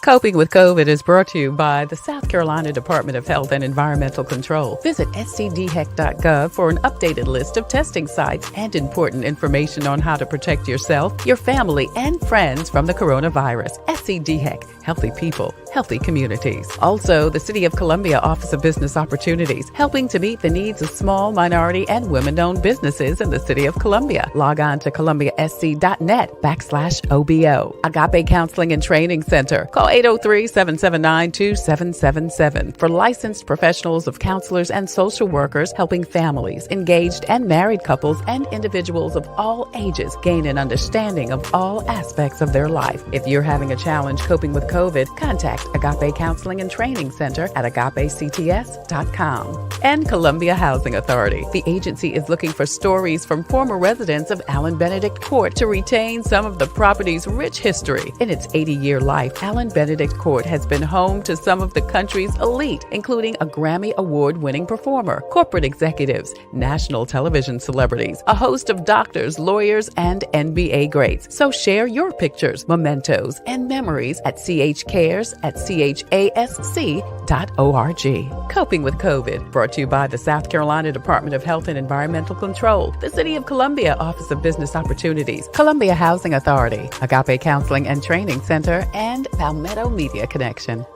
Coping with COVID is brought to you by the South Carolina Department of Health and Environmental Control. Visit scdheck.gov for an updated list of testing sites and important information on how to protect yourself, your family, and friends from the coronavirus. SCDHEC, healthy people, healthy communities. Also, the City of Columbia Office of Business Opportunities, helping to meet the needs of small, minority, and women-owned businesses in the City of Columbia. Log on to columbiasc.net/OBO. Agape Counseling and Training Center. Call 803-779-2777 for licensed professionals of counselors and social workers helping families, engaged and married couples, and individuals of all ages gain an understanding of all aspects of their life. If you're having a challenge coping with COVID, contact Agape Counseling and Training Center at agapects.com. And Columbia Housing Authority. The agency is looking for stories from former residents of Allen Benedict Court to retain some of the property's rich history. In its 80-year life, Allen Benedict Court has been home to some of the country's elite, including a Grammy Award-winning performer, corporate executives, national television celebrities, a host of doctors, lawyers, and NBA greats. So share your pictures, mementos, and memories at chcares@chasc.org. Coping with COVID, brought to you by the South Carolina Department of Health and Environmental Control, the City of Columbia Office of Business Opportunities, Columbia Housing Authority, Agape Counseling and Training Center, and Palmetto Media Connection.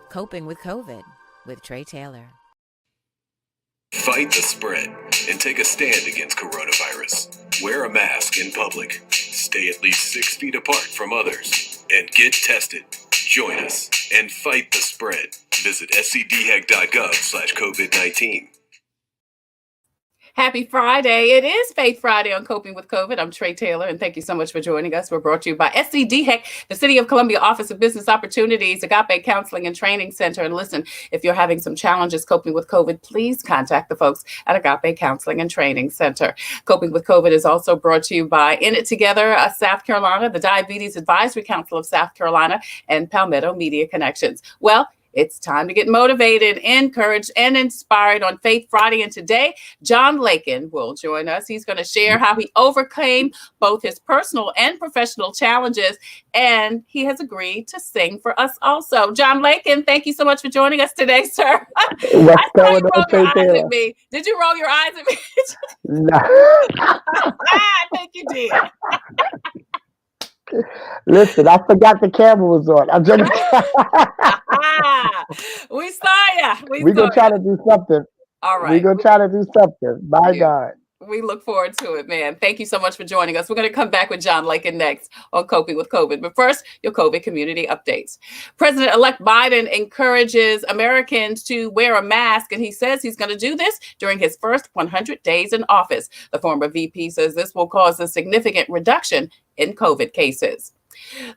Coping with COVID with Tre Tailor. Fight the spread and take a stand against coronavirus. Wear a mask in public. Stay at least 6 feet apart from others. And get tested. Join us and fight the spread. Visit scdheck.gov/COVID-19. Happy Friday. It is Faith Friday on Coping with COVID. I'm Tre Tailor, and thank you so much for joining us. We're brought to you by SCDHEC, the City of Columbia Office of Business Opportunities, Agape Counseling and Training Center. And listen, if you're having some challenges coping with COVID, please contact the folks at Agape Counseling and Training Center. Coping with COVID is also brought to you by In It Together, South Carolina, the Diabetes Advisory Council of South Carolina, and Palmetto Media Connections. Well, it's time to get motivated, encouraged, and inspired on Faith Friday. And today, John Lakin will join us. He's going to share how he overcame both his personal and professional challenges, and he has agreed to sing for us also. John Lakin, thank you so much for joining us today, sir. What's going on, Tre Tailor? Did you roll your eyes at me? No. I think you did. Listen, I forgot the camera was on. I'm just We saw ya. We're going to try to do something. All right. We're going to try to do something. My God. We look forward to it, man. Thank you so much for joining us. We're going to come back with John Lakin next on Coping with COVID. But first, your COVID community updates. President-elect Biden encourages Americans to wear a mask, and he says he's going to do this during his first 100 days in office. The former VP says this will cause a significant reduction in COVID cases.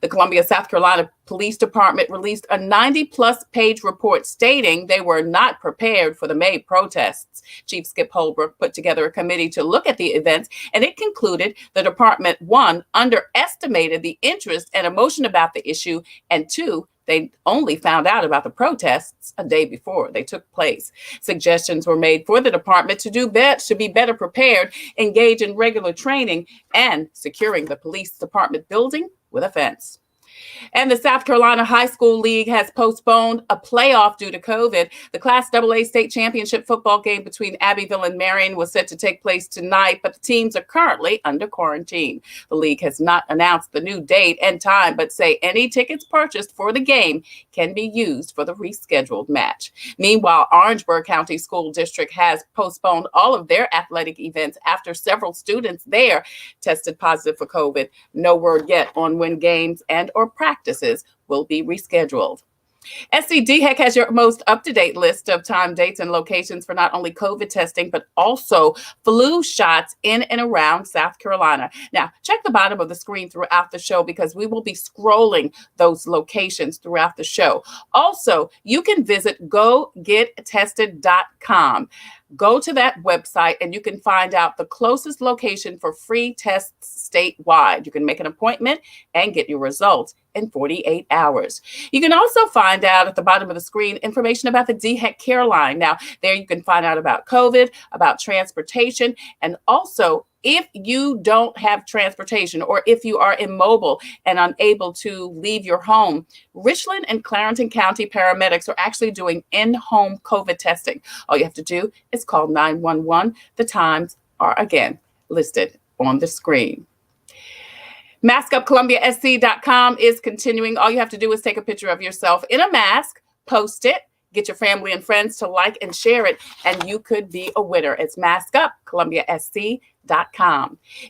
The Columbia, South Carolina Police Department released a 90-plus page report stating they were not prepared for the May protests. Chief Skip Holbrook put together a committee to look at the events, and it concluded the department, 1, underestimated the interest and emotion about the issue, and 2, they only found out about the protests a day before they took place. Suggestions were made for the department to be better prepared, engage in regular training, and securing the police department building with a fence. And the South Carolina High School League has postponed a playoff due to COVID. The Class AA state championship football game between Abbeville and Marion was set to take place tonight, but the teams are currently under quarantine. The league has not announced the new date and time, but say any tickets purchased for the game can be used for the rescheduled match. Meanwhile, Orangeburg County School District has postponed all of their athletic events after several students there tested positive for COVID. No word yet on when games and or practices will be rescheduled. SCDHEC has your most up-to-date list of time, dates, and locations for not only COVID testing, but also flu shots in and around South Carolina. Now, check the bottom of the screen throughout the show because we will be scrolling those locations throughout the show. Also, you can visit gogettested.com. Go to that website and you can find out the closest location for free tests statewide. You can make an appointment and get your results in 48 hours. You can also find out at the bottom of the screen information about the DHEC Care Line. Now, there you can find out about COVID, about transportation, and also if you don't have transportation or if you are immobile and unable to leave your home, Richland and Clarendon County paramedics are actually doing in-home COVID testing. All you have to do is call 911. The times are again listed on the screen. MaskUpColumbiaSC.com is continuing. All you have to do is take a picture of yourself in a mask, post it, get your family and friends to like and share it, and you could be a winner. It's MaskUpColumbiaSC.com.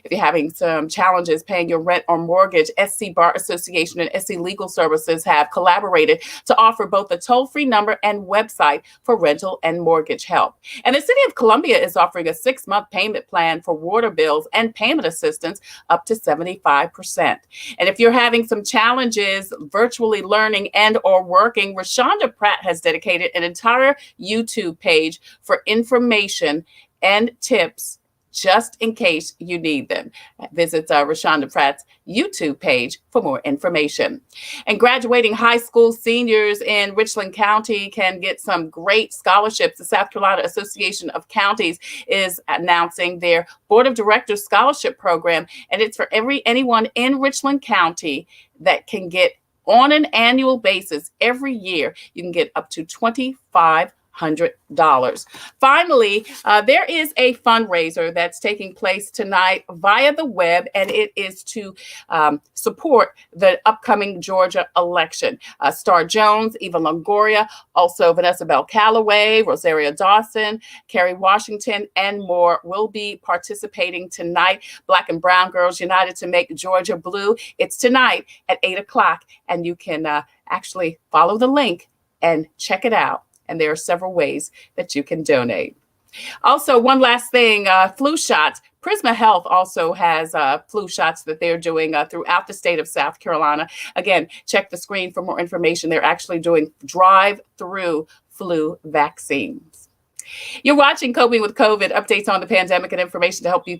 If you're having some challenges paying your rent or mortgage, SC Bar Association and SC Legal Services have collaborated to offer both a toll-free number and website for rental and mortgage help. And the City of Columbia is offering a 6-month payment plan for water bills and payment assistance up to 75%. And if you're having some challenges virtually learning and or working, Rashonda Pratt has dedicated an entire YouTube page for information and tips just in case you need them. Visit Rashonda Pratt's YouTube page for more information. And graduating high school seniors in Richland County can get some great scholarships. The South Carolina Association of Counties is announcing their Board of Directors Scholarship Program, and it's for anyone in Richland County that can get on an annual basis every year. You can get up to $2,500. Finally, there is a fundraiser that's taking place tonight via the web, and it is to support the upcoming Georgia election. Star Jones, Eva Longoria, also Vanessa Bell Calloway, Rosaria Dawson, Kerry Washington, and more will be participating tonight. Black and Brown Girls United to Make Georgia Blue. It's tonight at 8 o'clock, and you can actually follow the link and check it out. And there are several ways that you can donate. Also, one last thing, flu shots. Prisma Health also has flu shots that they're doing throughout the state of South Carolina. Again, check the screen for more information. They're actually doing drive-through flu vaccines. You're watching Coping with COVID, updates on the pandemic and information to help you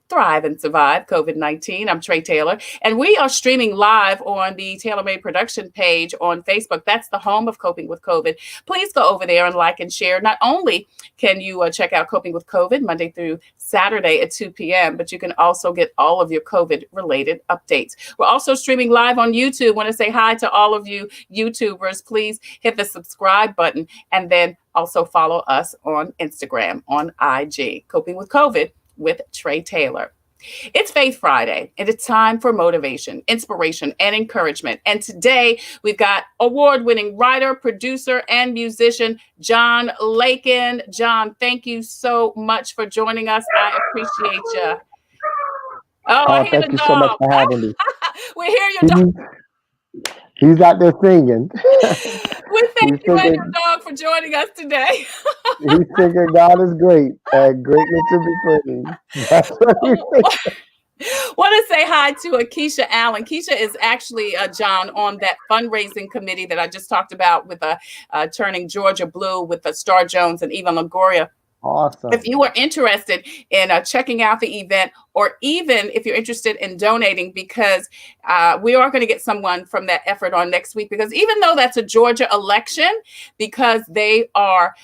thrive and survive COVID-19. I'm Tre Tailor, and we are streaming live on the Tailor Made Production page on Facebook. That's the home of Coping with COVID. Please go over there and like and share. Not only can you check out Coping with COVID Monday through Saturday at 2 p.m., but you can also get all of your COVID-related updates. We're also streaming live on YouTube. Want to say hi to all of you YouTubers. Please hit the subscribe button and then also follow us on Instagram, on IG, Coping with COVID with Tre Tailor. It's Faith Friday, and it's time for motivation, inspiration, and encouragement. And today we've got award-winning writer, producer, and musician John Lakin. John, thank you so much for joining us. I appreciate you. I hear thank you so much for having me. We hear your dog. He's out there singing. We thank you and your dog for joining us today. He's singing God is great and greatly to be praised. That's what he's singing. Want to say hi to Keisha Allen. Keisha is actually, John, on that fundraising committee that I just talked about with Turning Georgia Blue with Star Jones and Eva Longoria. Awesome. If you are interested in checking out the event, or even if you're interested in donating, because we are going to get someone from that effort on next week, because even though that's a Georgia election, because they are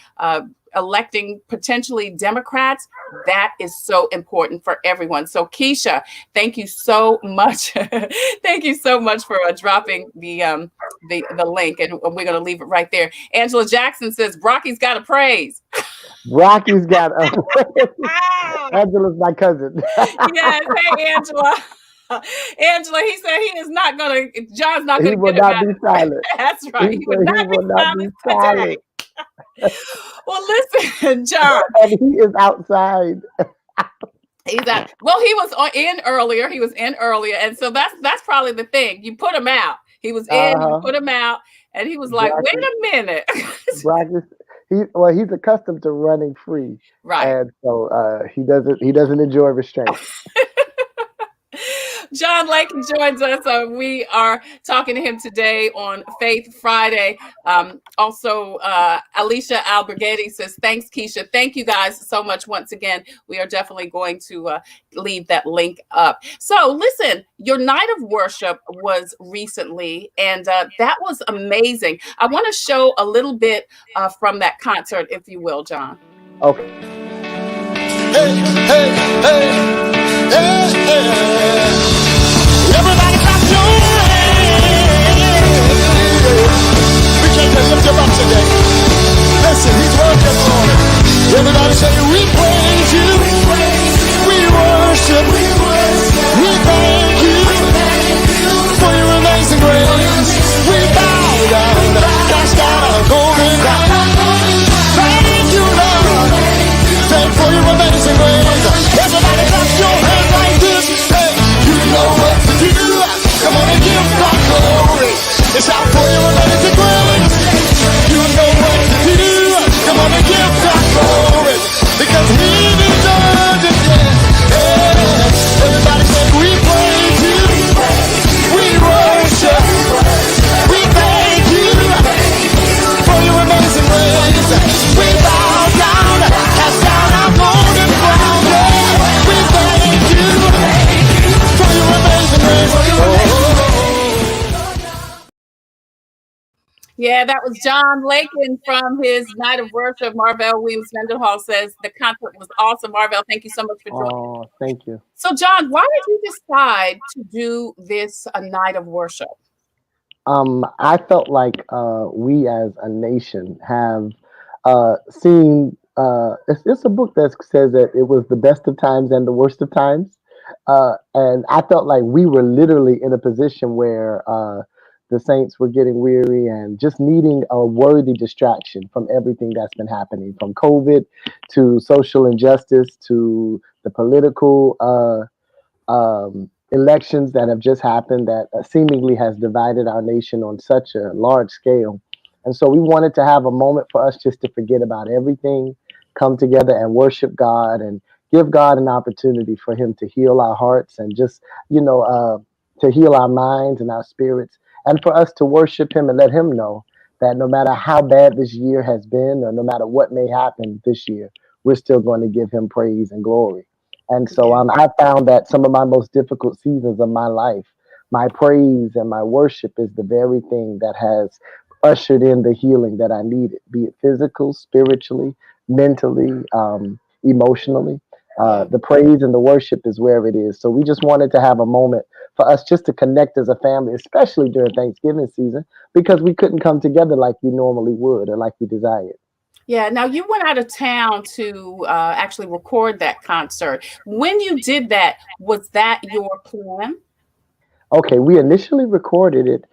electing potentially Democrats, that is so important for everyone. So Keisha, thank you so much. Thank you so much for dropping the link, and we're going to leave it right there. Angela Jackson says, Brocky's got to praise. Rocky's got Angela's my cousin. Yes, hey Angela. Angela, he said he is not gonna. John's not gonna. He will not be silent. That's right. He will not be silent. Well, listen, John. And he is outside. He's out. Well, he was in earlier. And so that's probably the thing. You put him out. He was in. You put him out, and he was like, "Wait a minute." He's accustomed to running free, right? And so he doesn't enjoy restraint. John Lakin joins us. We are talking to him today on Faith Friday. Also, Alicia Alberghetti says, thanks, Keisha. Thank you guys so much once again. We are definitely going to leave that link up. So listen, your night of worship was recently, and that was amazing. I want to show a little bit from that concert, if you will, John. Okay. Hey, hey, hey. Hey, hey. Everybody clap your hands. We came to lift him up today. Listen, he's working for it. Everybody say, we praise you. We worship. We thank you for your amazing grace. We bow down, cast down our golden crown. Thank you, Lord. Thank for your amazing grace. Everybody clap your hands like this. Hey, you know what to do. Come on and give God glory. It's out for your amazing grace. You know what to do. Come on and give God glory. Because he deserves it, yes. Hey, everybody say we praise you. We worship. We thank you for your amazing grace. We bow down, cast down our golden crown. Yeah. We thank you for your amazing grace. Yeah, that was John Lakin from his Night of Worship. Marvell Williams Mendenhall says the concert was awesome. Marvell, thank you so much for joining. Oh, thank you. So, John, why did you decide to do this a night of worship? I felt like we as a nation have seen. It's a book that says that it was the best of times and the worst of times, and I felt like we were literally in a position where the saints were getting weary and just needing a worthy distraction from everything that's been happening, from COVID to social injustice to the political elections that have just happened that seemingly has divided our nation on such a large scale. And so we wanted to have a moment for us just to forget about everything, come together and worship God and give God an opportunity for him to heal our hearts and just, to heal our minds and our spirits, and for us to worship him and let him know that no matter how bad this year has been or no matter what may happen this year, we're still going to give him praise and glory. And so I found that some of my most difficult seasons of my life, my praise and my worship is the very thing that has ushered in the healing that I needed, be it physical, spiritually, mentally, emotionally. The praise and the worship is where it is. So we just wanted to have a moment for us just to connect as a family, especially during Thanksgiving season, because we couldn't come together like we normally would or like we desired. Yeah, now you went out of town to actually record that concert. When you did that, was that your plan? Okay, we initially recorded it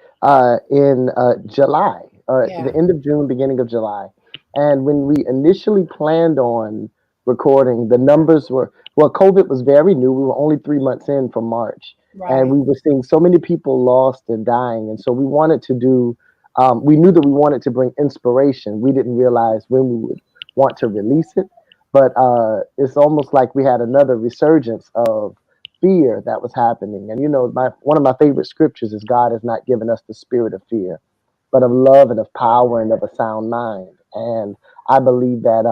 in July, Yeah. the end of June, beginning of July. And when we initially planned on recording, the numbers were, well, COVID was very new. We were only 3 months in from March. Right. And we were seeing so many people lost and dying. And so we wanted to do, we knew that we wanted to bring inspiration. We didn't realize when we would want to release it. But it's almost like we had another resurgence of fear that was happening. And one of my favorite scriptures is God has not given us the spirit of fear, but of love and of power and of a sound mind. And I believe that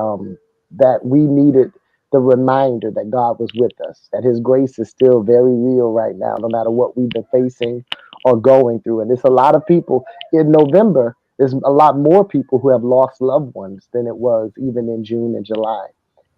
that we needed the reminder that God was with us, that his grace is still very real right now, no matter what we've been facing or going through. And it's a lot of people in November, there's a lot more people who have lost loved ones than it was even in June and July.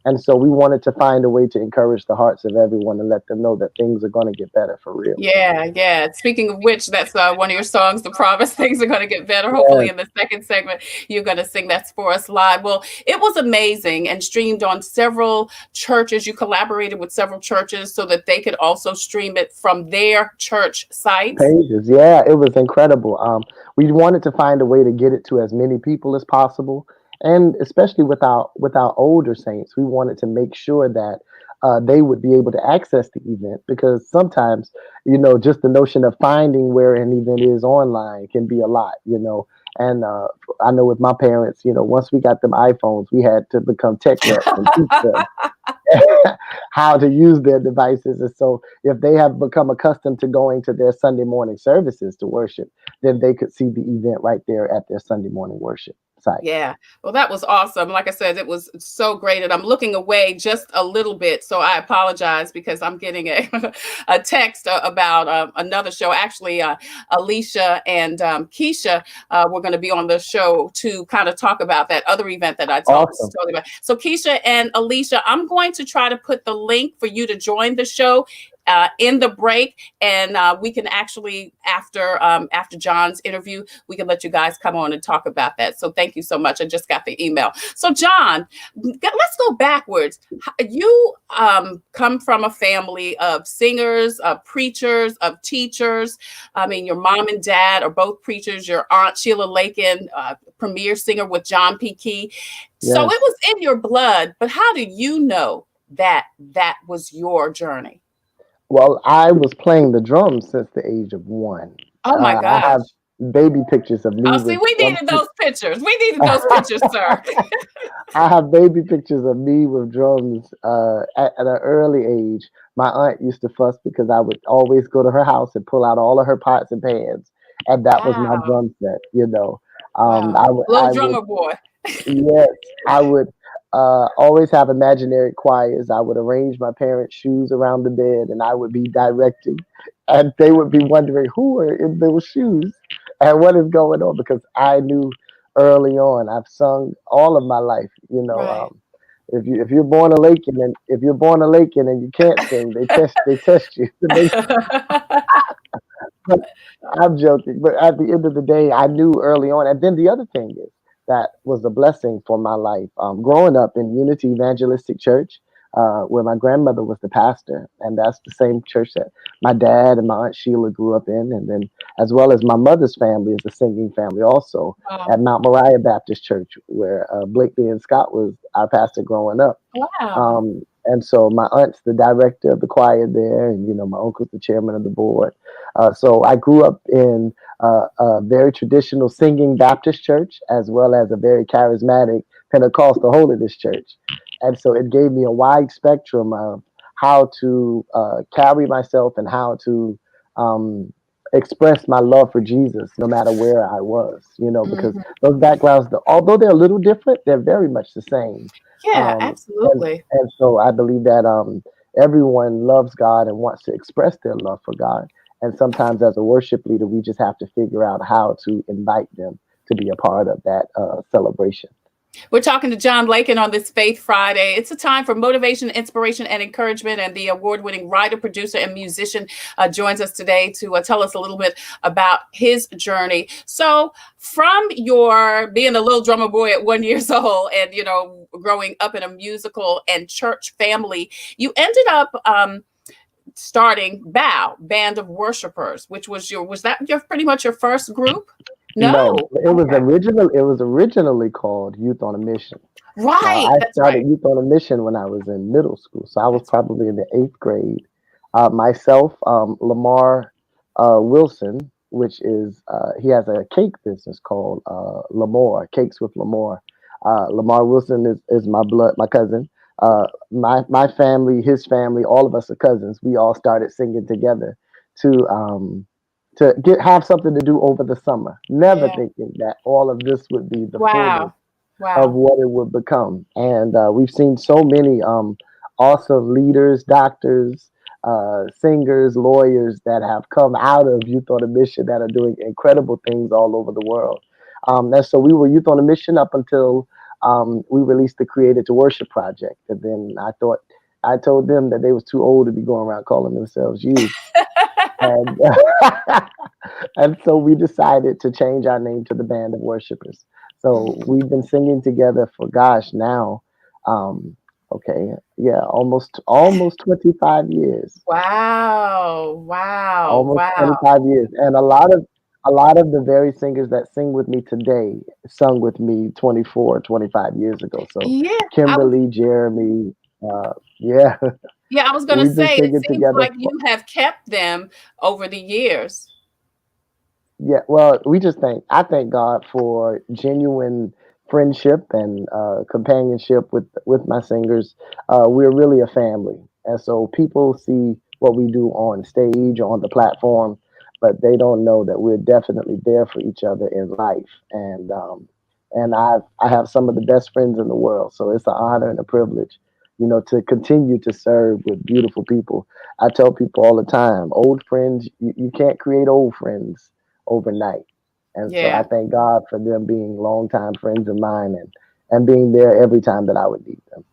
And so we wanted to find a way to encourage the hearts of everyone and let them know that things are going to get better for real. Yeah, yeah. Speaking of which, that's one of your songs, The Promise. Things are going to get better. Hopefully in the second segment, you're going to sing that for us live. Well, it was amazing and streamed on several churches. You collaborated with several churches so that they could also stream it from their church sites. Pages. Yeah, it was incredible. We wanted to find a way to get it to as many people as possible. And especially with our older saints, we wanted to make sure that they would be able to access the event, because sometimes, just the notion of finding where an event is online can be a lot, And I know with my parents, once we got them iPhones, we had to become tech reps and teach them how to use their devices. And so if they have become accustomed to going to their Sunday morning services to worship, then they could see the event right there at their Sunday morning worship. site. Yeah. Well, that was awesome. Like I said, it was so great. And I'm looking away just a little bit. So I apologize because I'm getting a, a text about another show. Actually, Alicia and Keisha were going to be on the show to kind of talk about that other event that I told Awesome. you about. So Keisha and Alicia, I'm going to try to put the link for you to join the show in the break, and we can actually after John's interview, we can let you guys come on and talk about that. So thank you so much. I just got the email. So John, let's go backwards. You come from a family of singers, of preachers, of teachers. I mean, your mom and dad are both preachers. Your aunt Sheila Lakin, premier singer with John P. Key. So Yes. it was in your blood. But how do you know that that was your journey? Well, I was playing the drums since the age of 1. Oh my I have gosh. baby pictures of me Oh, see, with we needed those pictures. We needed those pictures, sir. I have baby pictures of me with drums at an early age. My aunt used to fuss because I would always go to her house and pull out all of her pots and pans, and that was my Wow. drum set. You know, Wow. I would, Little I would, drummer boy. yes, I would always have imaginary choirs. I would arrange my parents' shoes around the bed, and I would be directing, and they would be wondering who are in those shoes and what is going on because I knew early on. I've sung all of my life. Right. If you're born a Lakin and if you're born a Lakin and you can't sing, they test you. But I'm joking. But at the end of the day, I knew early on. And then the other thing is that was a blessing for my life. Growing up in Unity Evangelistic Church, where my grandmother was the pastor, and that's the same church that my dad and my aunt Sheila grew up in, and then as well as my mother's family is a singing family also Wow. at Mount Moriah Baptist Church, where Blakely and Scott was our pastor growing up. Wow. And so my aunt's the director of the choir there, and my uncle's the chairman of the board. So I grew up in a very traditional singing Baptist church, as well as a very charismatic Pentecostal Holiness church, and so it gave me a wide spectrum of how to carry myself and how to express my love for Jesus, no matter where I was. Because Mhm. those backgrounds, although they're a little different, they're very much the same. Yeah, Um, and, absolutely. and so I believe that everyone loves God and wants to express their love for God. And sometimes as a worship leader, we just have to figure out how to invite them to be a part of that celebration. We're talking to John Lakin on this Faith Friday. It's a time for motivation, inspiration, and encouragement. And the award-winning writer, producer, and musician joins us today to tell us a little bit about his journey. So from your being a little drummer boy at 1 year old and, growing up in a musical and church family, you ended up starting Band of Worshipers, which was that your pretty much your first group? No, No. it was Okay. originally called Youth on a Mission. Right. I That's started right. Youth on a Mission when I was in middle school, so I was That's probably in the 8th grade. Myself, Lamar Wilson, which is he has a cake business called Lamar Cakes with Lamar. Lamar Wilson is my cousin. My family, his family, all of us are cousins. We all started singing together to have something to do over the summer. Never yeah. thinking that all of this would be the fullness Wow. of Wow. what it would become. And we've seen so many awesome leaders, doctors, singers, lawyers that have come out of Youth on a Mission that are doing incredible things all over the world. And so we were Youth on a Mission up until we released the Created to Worship project. And then I told them that they was too old to be going around calling themselves youth. And and so we decided to change our name to the Band of Worshipers. So we've been singing together for now, um, okay, yeah, almost 25 years, Wow. Wow. almost Wow. 25 years, and a lot of the very singers that sing with me today sung with me 24, 25 years ago. So Yeah. I was Kimberly, Jeremy, yeah, yeah, I was gonna we've been say it singing seems together. like you have kept them over the years. Yeah, well, I thank God for genuine friendship and companionship with my singers. We're really a family, and so people see what we do on stage or on the platform, but they don't know that we're definitely there for each other in life. and I have some of the best friends in the world. So it's an honor and a privilege, to continue to serve with beautiful people. I tell people all the time, old friends, you can't create old friends overnight. And so I Yeah. thank God for them being longtime friends of mine and being there every time that I would need them.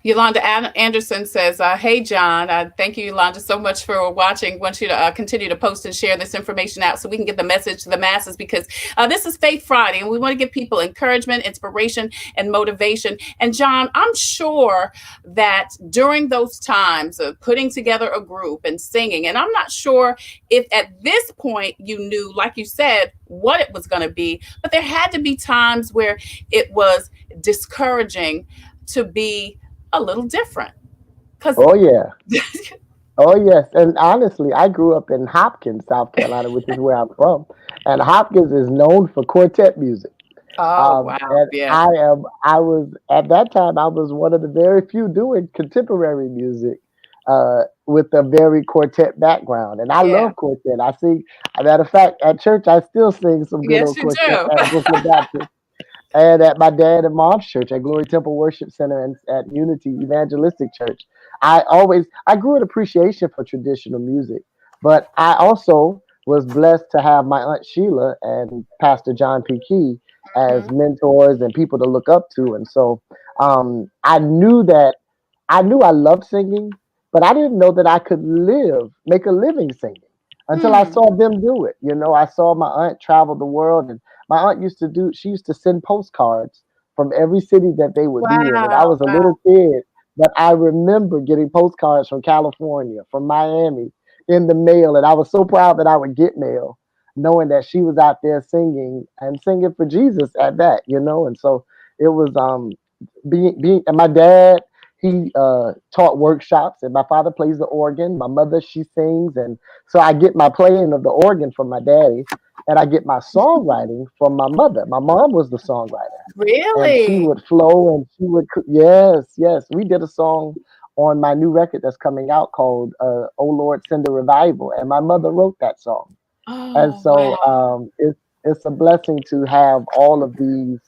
Yolanda Anderson says, "Hey John, thank you, Yolanda, so much for watching. Want you to continue to post and share this information out so we can get the message to the masses because this is Faith Friday, and we want to give people encouragement, inspiration, and motivation. And John, I'm sure that during those times of putting together a group and singing, and I'm not sure if at this point you knew, like you said, what it was going to be, but there had to be times where it was discouraging to be a little different because Oh yeah. Oh yes, and honestly, I grew up in Hopkins, South Carolina, which is where I'm from, and Hopkins is known for quartet music. oh wow, And yeah, I was at that time, I was one of the very few doing contemporary music with a very quartet background, and I yeah, love quartet. I sing. As a matter of fact, at church, I still sing some good yes old you quartet do. at Brooklyn Baptist. And at my dad and mom's church at Glory Temple Worship Center and at Unity Evangelistic Church. I grew an appreciation for traditional music, but I also was blessed to have my aunt Sheila and Pastor John P. Key as Mhm. mentors and people to look up to. And so I knew I loved singing, but I didn't know that I could make a living singing until I Hmm. saw them do it. I saw my aunt travel the world, and my aunt she used to send postcards from every city that they would be in. And I Wow, was a wow, little kid, but I remember getting postcards from California, from Miami in the mail. And I was so proud that I would get mail, knowing that she was out there singing and singing for Jesus at that. And so it was and my dad, he taught workshops, and my father plays the organ. My mother, she sings, and so I get my playing of the organ from my daddy, and I get my songwriting from my mother. My mom was the songwriter, and she really? would flow, and yes, yes. We did a song on my new record that's coming out called "Oh Lord, Send a Revival," and my mother wrote that song. And Oh so wow, it's a blessing to have all of these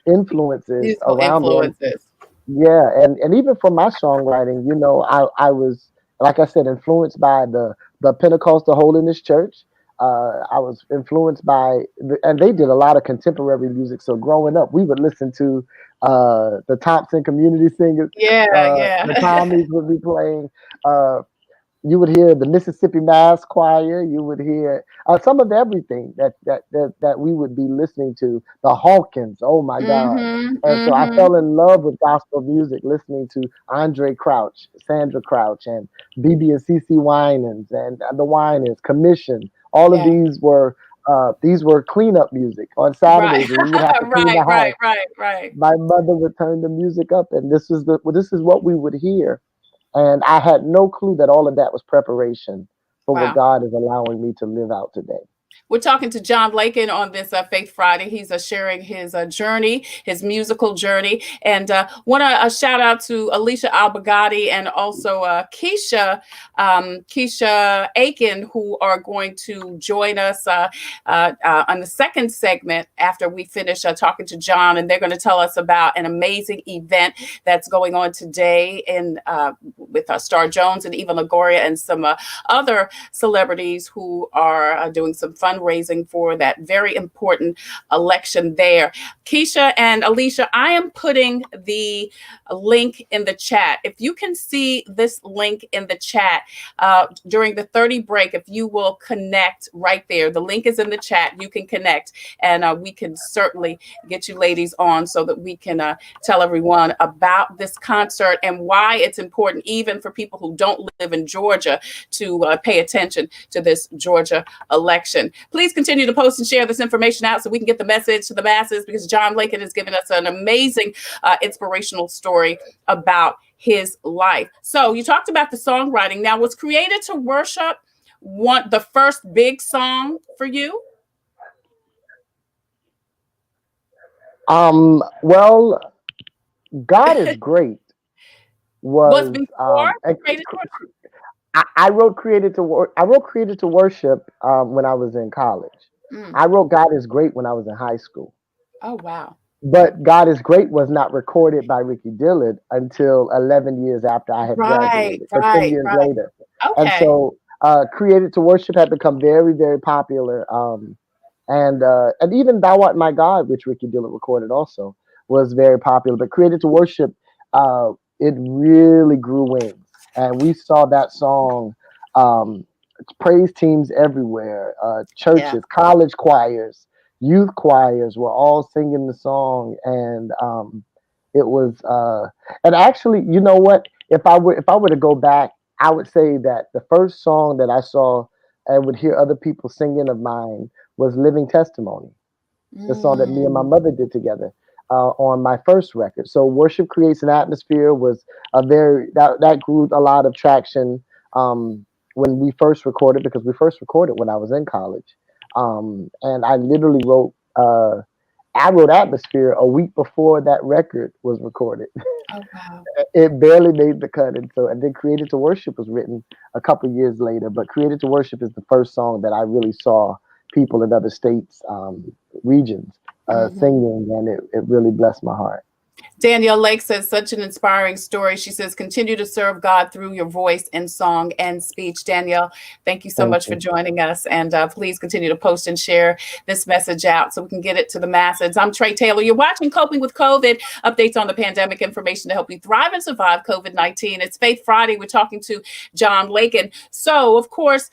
influences musical around me. And influences. yeah, and even for my songwriting, I was, like I said, influenced by the Pentecostal Holiness Church. I was influenced by, and they did a lot of contemporary music. So growing up, we would listen to the Thompson Community Singers. Yeah, yeah. The Tommies would be playing. Uh, you would hear the Mississippi Mass Choir. You would hear some of everything that we would be listening to. The Hawkins, oh my God! Mhm, And so I mhm. fell in love with gospel music, listening to Andre Crouch, Sandra Crouch, and BB and CC Winans, and the Winans, Commission. All of Yeah, these were cleanup music on right, Saturdays when we would have to clean right, the right, house. right, right. My mother would turn the music up, and this is what we would hear, and I had no clue that all of that was preparation for what Wow. God is allowing me to live out today. We're talking to John Lakin on this Faith Friday. He's sharing his journey, his musical journey, and want to shout out to Alicia Albagati and also Keisha Aiken, who are going to join us on the second segment after we finish talking to John, and they're going to tell us about an amazing event that's going on today in with Star Jones and Eva Longoria and some other celebrities who are doing some fundraising for that very important election there. Keisha and Alicia, I am putting the link in the chat. If you can see this link in the chat during the 30 break, if you will connect right there, the link is in the chat. You can connect, and we can certainly get you ladies on so that we can tell everyone about this concert and why it's important, even for people who don't live in Georgia, to pay attention to this Georgia election. Please continue to post and share this information out so we can get the message to the masses, because John Lakin has given us an amazing inspirational story about his life. So you talked about the songwriting. Now, was Created to Worship the first big song for you? Well, God is great Was was before Created to Worship? I wrote Created to Worship when I was in college. Mm. I wrote God is Great when I was in high school. Oh, wow. But God is Great was not recorded by Ricky Dillard until 11 years after I had Right, graduated, or 10 right, years right. later. And Okay. so Created to Worship had become very, very popular. And even Thou Art My God, which Ricky Dillard recorded also, was very popular. But Created to Worship, it really grew wings. And we saw that song, um, praise teams everywhere, Yeah. churches, college choirs, youth choirs were all singing the song. And it was, and actually, you know what? If I were to go back, I would say that the first song that I saw and would hear other people singing of mine was Living Testimony, the song that me and my Mm. mother did together on my first record. So Worship Creates an Atmosphere was that grew a lot of traction when we first recorded, because we first recorded when I was in college. And I literally I wrote Atmosphere a week before that record was recorded. Oh, wow. It barely made the cut, and then Created to Worship was written a couple years later. But Created to Worship is the first song that I really saw people in other states, regions, Mhm. singing, and it really blessed my heart. Danielle Lake says, such an inspiring story. She says, continue to serve God through your voice and song and speech. Danielle, thank you so Thank much for you. joining us. And please continue to post and share this message out so we can get it to the masses. I'm Tre Tailor. You're watching Coping with COVID, updates on the pandemic, information to help you thrive and survive COVID-19. It's Faith Friday. We're talking to John Lakin. So, of course,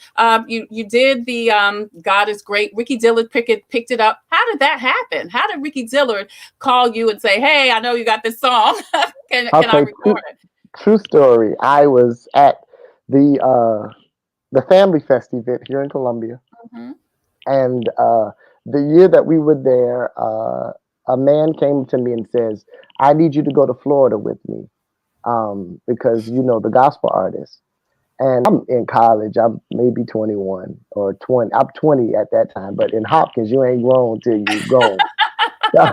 you did the God is Great. Ricky Dillard picked it up. How did that happen? How did Ricky Dillard call you and say, "Hey, I know you got this song. Can I Okay, record it?" true story. I was at the uh, the Family Fest event here in Columbia, Mhm. and the year that we were there, a man came to me and says, "I need you to go to Florida with me, because you know the gospel artist." And I'm in college. I'm maybe 21 or 20. I'm 20 at that time, but in Hopkins, you ain't grown till you grown. So,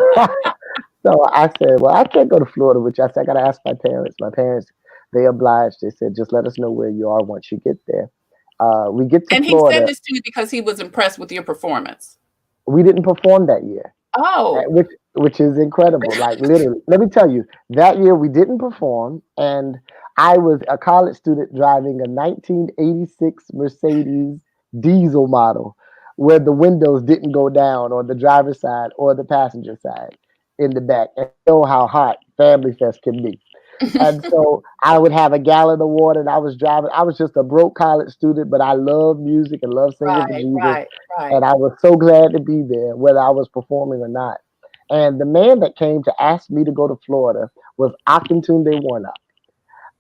so I said, well, I can't go to Florida with you. I said, I got to ask my parents. My parents, they obliged. They said, just let us know where you are once you get there. We get to And he said Florida. this to you because he was impressed with your performance. We didn't perform that year, Oh, which is incredible. Like literally, let me tell you, that year we didn't perform, and I was a college student driving a 1986 Mercedes diesel model, where the windows didn't go down on the driver's side or the passenger side in the back, and you know how hot Family Fest can be. And so I would have a gallon of water, and I was driving. I was just a broke college student, but I love music and love singing for right, Jesus. right, right. And I was so glad to be there, whether I was performing or not. And the man that came to ask me to go to Florida was Akintunde Warnock.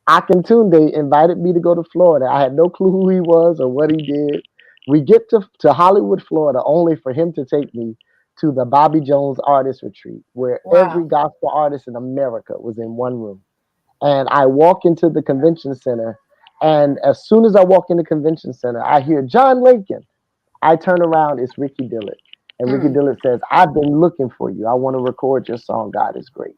Akintunde invited me to go to Florida. I had no clue who he was or what he did. We get to Hollywood, Florida, only for him to take me to the Bobby Jones Artist Retreat, where every Wow. gospel artist in America was in one room. And I walk into the convention center, and as soon as I walk in the convention center, I hear John Lakin. I turn around, it's Ricky Dillard. And Ricky Mm. Dillard says, I've been looking for you. I want to record your song, God is Great.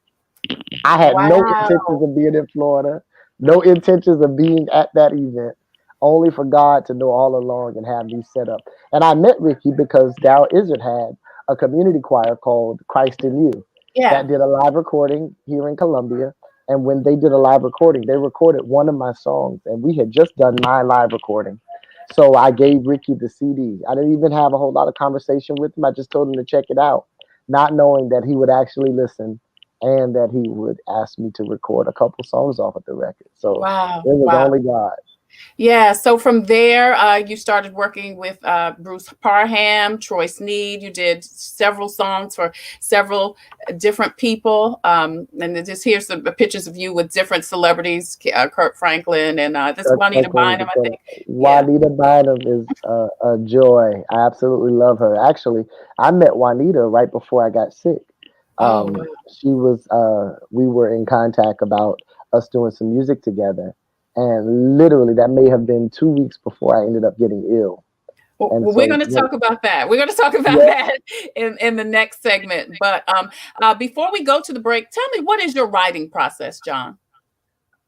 I had no intentions Wow. of being in Florida, no intentions of being at that event, only for God to know all along and have me set up. And I met Ricky because Dow Izzard had a community choir called Christ in You Yeah. that did a live recording here in Columbia. And when they did a live recording, they recorded one of my songs, and we had just done my live recording. So I gave Ricky the CD. I didn't even have a whole lot of conversation with him. I just told him to check it out, not knowing that he would actually listen and that he would ask me to record a couple songs off of the record. So Wow. it was Wow. only God. Yeah. So from there, you started working with Bruce Parham, Troy Sneed. You did several songs for several different people. And then just here's some pictures of you with different celebrities, Kurt Franklin and this Kirk Juanita Franklin is Bynum, I incredible. think. Yeah. Juanita Bynum is a joy. I absolutely love her. Actually, I met Juanita right before I got sick. Oh, wow. She was. We were in contact about us doing some music together, and literally that may have been 2 weeks before I ended up getting ill. And Well, we're so, going to talk about that. We're going to talk about yeah. that in the next segment. But before we go to the break, tell me, what is your writing process, John?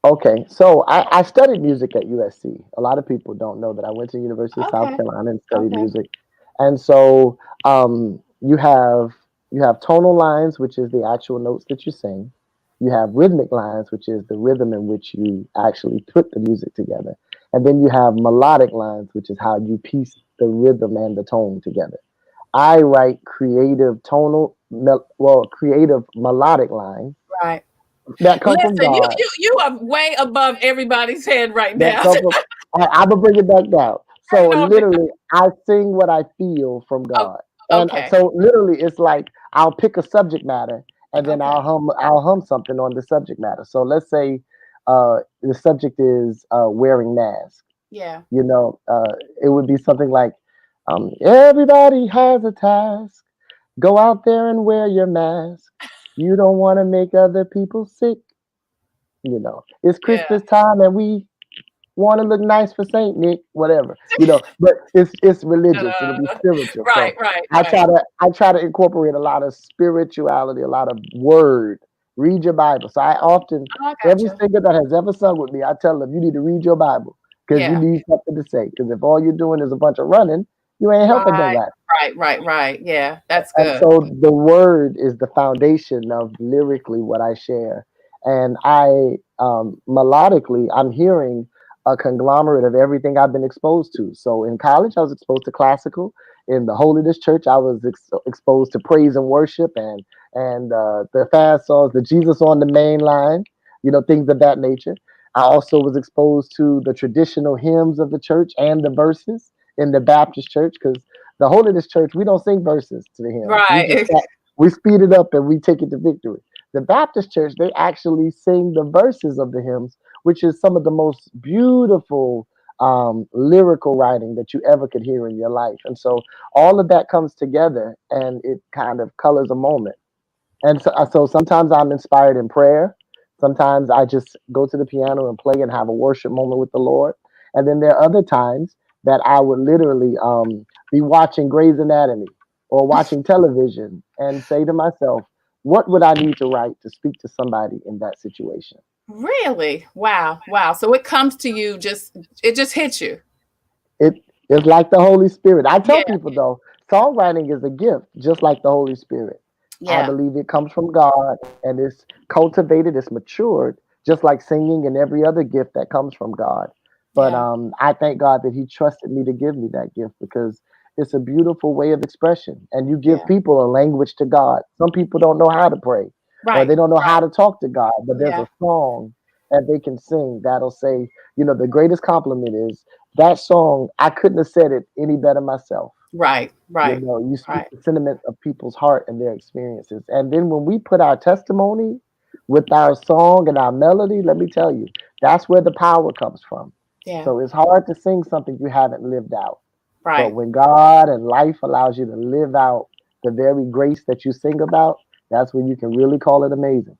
Okay, so I studied music at USC. A lot of people don't know that I went to University of South Okay. Carolina and studied Okay. music. And so you have You have tonal lines, which is the actual notes that you sing. You have rhythmic lines, which is the rhythm in which you actually put the music together. And then you have melodic lines, which is how you piece the rhythm and the tone together. I write creative melodic lines Right. that come from Listen, God. you are way above everybody's head right That now. come from, I'm gonna bring it back down. So Bring it on down. literally, I sing what I feel from Oh, God, and okay. so literally, it's like I'll pick a subject matter, and then Okay. I'll hum something on the subject matter. So let's say the subject is wearing masks. Yeah. You know, it would be something like, everybody has a task. Go out there and wear your mask. You don't want to make other people sick. You know, it's Yeah. Christmas time and we want to look nice for Saint Nick, whatever. You know, but it's religious. It'll be spiritual. So Right. I try to incorporate a lot of spirituality, a lot of word. Read your Bible. So I often, Oh, I got every you. singer that has ever sung with me, I tell them you need to read your Bible because you Yeah. need something to say. Because if all you're doing is a bunch of running, you ain't helping Right. nobody. Right. Yeah, that's And good. so the word is the foundation of lyrically what I share. And I melodically, I'm hearing a conglomerate of everything I've been exposed to. So in college, I was exposed to classical. In the Holiness Church, I was exposed to praise and worship and the fast songs, the Jesus on the main line, you know, things of that nature. I also was exposed to the traditional hymns of the church and the verses in the Baptist church because the Holiness Church, we don't sing verses to the hymns. Right. We speed it up and we take it to victory. The Baptist church, they actually sing the verses of the hymns, which is some of the most beautiful lyrical writing that you ever could hear in your life. And so all of that comes together and it kind of colors a moment. And so sometimes I'm inspired in prayer. Sometimes I just go to the piano and play and have a worship moment with the Lord. And then there are other times that I would literally be watching Grey's Anatomy or watching television and say to myself, what would I need to write to speak to somebody in that situation? Really? Wow. So it comes to you it just hits you. It is like the Holy Spirit. I tell Yeah. people though, songwriting is a gift, just like the Holy Spirit. I Yeah. believe it comes from God and it's cultivated, it's matured, just like singing and every other gift that comes from God. But Yeah. I thank God that He trusted me to give me that gift because it's a beautiful way of expression. And you give Yeah. people a language to God. Some people don't know how to pray or Right. they don't know how to talk to God, but there's Yeah. a song that they can sing that'll say, you know, the greatest compliment is that song, I couldn't have said it any better myself. Right. You know, you speak Right. the sentiment of people's heart and their experiences. And then when we put our testimony with our song and our melody, let me tell you, that's where the power comes from. Yeah. So it's hard to sing something you haven't lived out. But Right. when God and life allows you to live out the very grace that you sing about, that's when you can really call it amazing.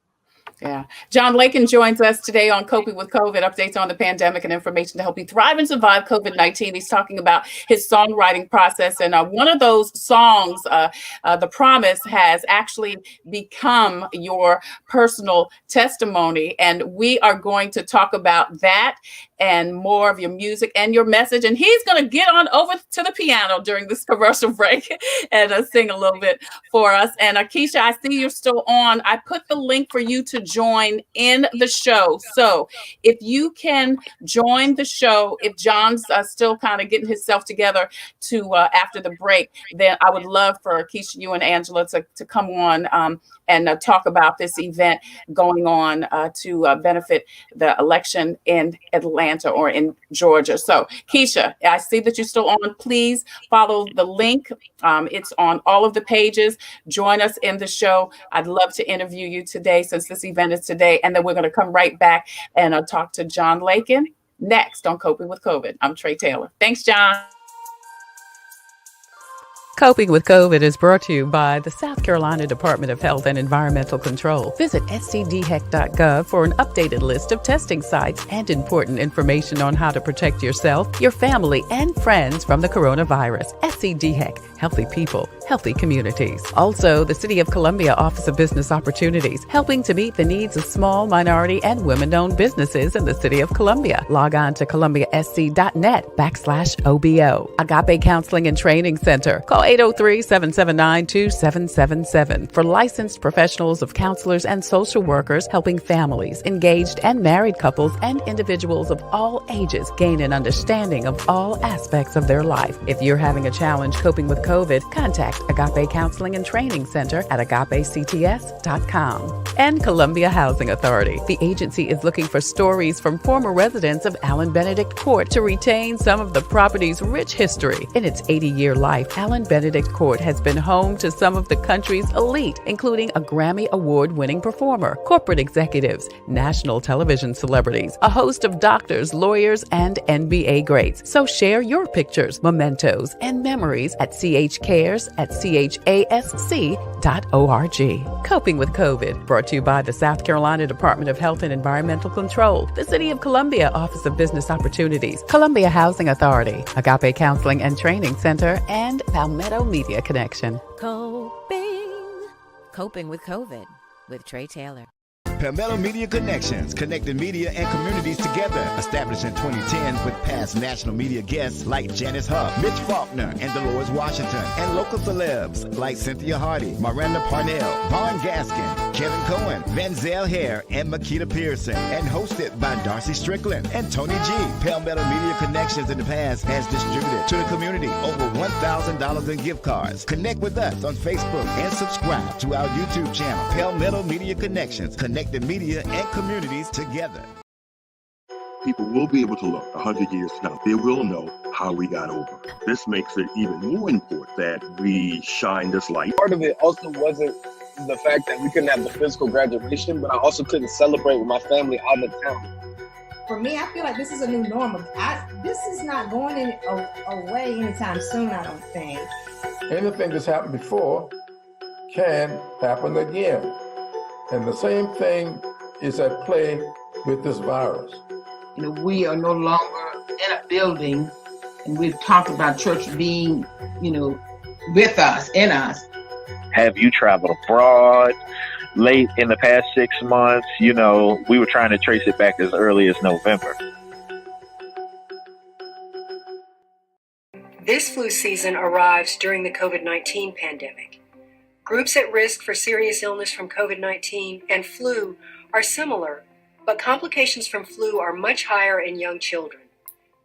Yeah. John Lakin joins us today on Coping with COVID, updates on the pandemic and information to help you thrive and survive COVID-19. He's talking about his songwriting process. And one of those songs, The Promise, has actually become your personal testimony. And we are going to talk about that and more of your music and your message. And he's going to get on over to the piano during this commercial break and sing a little bit for us. And Keisha, I see you're still on. I put the link for you to join in the show. So if you can join the show, if John's still kind of getting himself together to after the break, then I would love for Keisha, you and Angela to come on and talk about this event going on to benefit the election in Atlanta or in Georgia. So Keisha, I see that you're still on. Please follow the link. It's on all of the pages. Join us in the show. I'd love to interview you today since this event is today. And then we're going to come right back and talk to John Lakin next on Coping with COVID. I'm Tre Tailor. Thanks, John. Coping with COVID is brought to you by the South Carolina Department of Health and Environmental Control. Visit scdheck.gov for an updated list of testing sites and important information on how to protect yourself, your family, and friends from the coronavirus. SCDHEC, healthy people, healthy communities. Also, the City of Columbia Office of Business Opportunities, helping to meet the needs of small, minority, and women-owned businesses in the City of Columbia. Log on to columbiasc.net/OBO. Agape Counseling and Training Center. Call Call 803-779-2777 for licensed professionals of counselors and social workers helping families, engaged and married couples, and individuals of all ages gain an understanding of all aspects of their life. If you're having a challenge coping with COVID, contact Agape Counseling and Training Center at agapects.com. And Columbia Housing Authority. The agency is looking for stories from former residents of Allen Benedict Court to retain some of the property's rich history. In its 80-year life, Allen Benedict Court has been home to some of the country's elite, including a Grammy Award-winning performer, corporate executives, national television celebrities, a host of doctors, lawyers, and NBA greats. So share your pictures, mementos, and memories at chcares@chasc.org. Coping with COVID, brought to you by the South Carolina Department of Health and Environmental Control, the City of Columbia Office of Business Opportunities, Columbia Housing Authority, Agape Counseling and Training Center, and Palmetto Media Connection. Coping with COVID with Tre Tailor. Palmetto Media Connections, connecting media and communities together. Established in 2010 with past national media guests like Janice Huff, Mitch Faulkner, and Dolores Washington, and local celebs like Cynthia Hardy, Miranda Parnell, Vaughn Gaskin, Kevin Cohen, Vanzell Hare, and Makita Pearson, and hosted by Darcy Strickland and Tony G. Palmetto Media Connections in the past has distributed to the community over $1,000 in gift cards. Connect with us on Facebook and subscribe to our YouTube channel, Palmetto Media Connections, connecting media and communities together. People will be able to look 100 years from now. They will know how we got over. This makes it even more important that we shine this light. Part of it also wasn't the fact that we couldn't have the physical graduation, but I also couldn't celebrate with my family out of town. For me, I feel like this is a new normal. This is not going away anytime soon, I don't think. Anything that's happened before can happen again. And the same thing is at play with this virus. We are no longer in a building, and we've talked about church being, with us, in us. Have you traveled abroad late in the past 6 months? We were trying to trace it back as early as November. This flu season arrives during the COVID-19 pandemic. Groups at risk for serious illness from COVID-19 and flu are similar, but complications from flu are much higher in young children.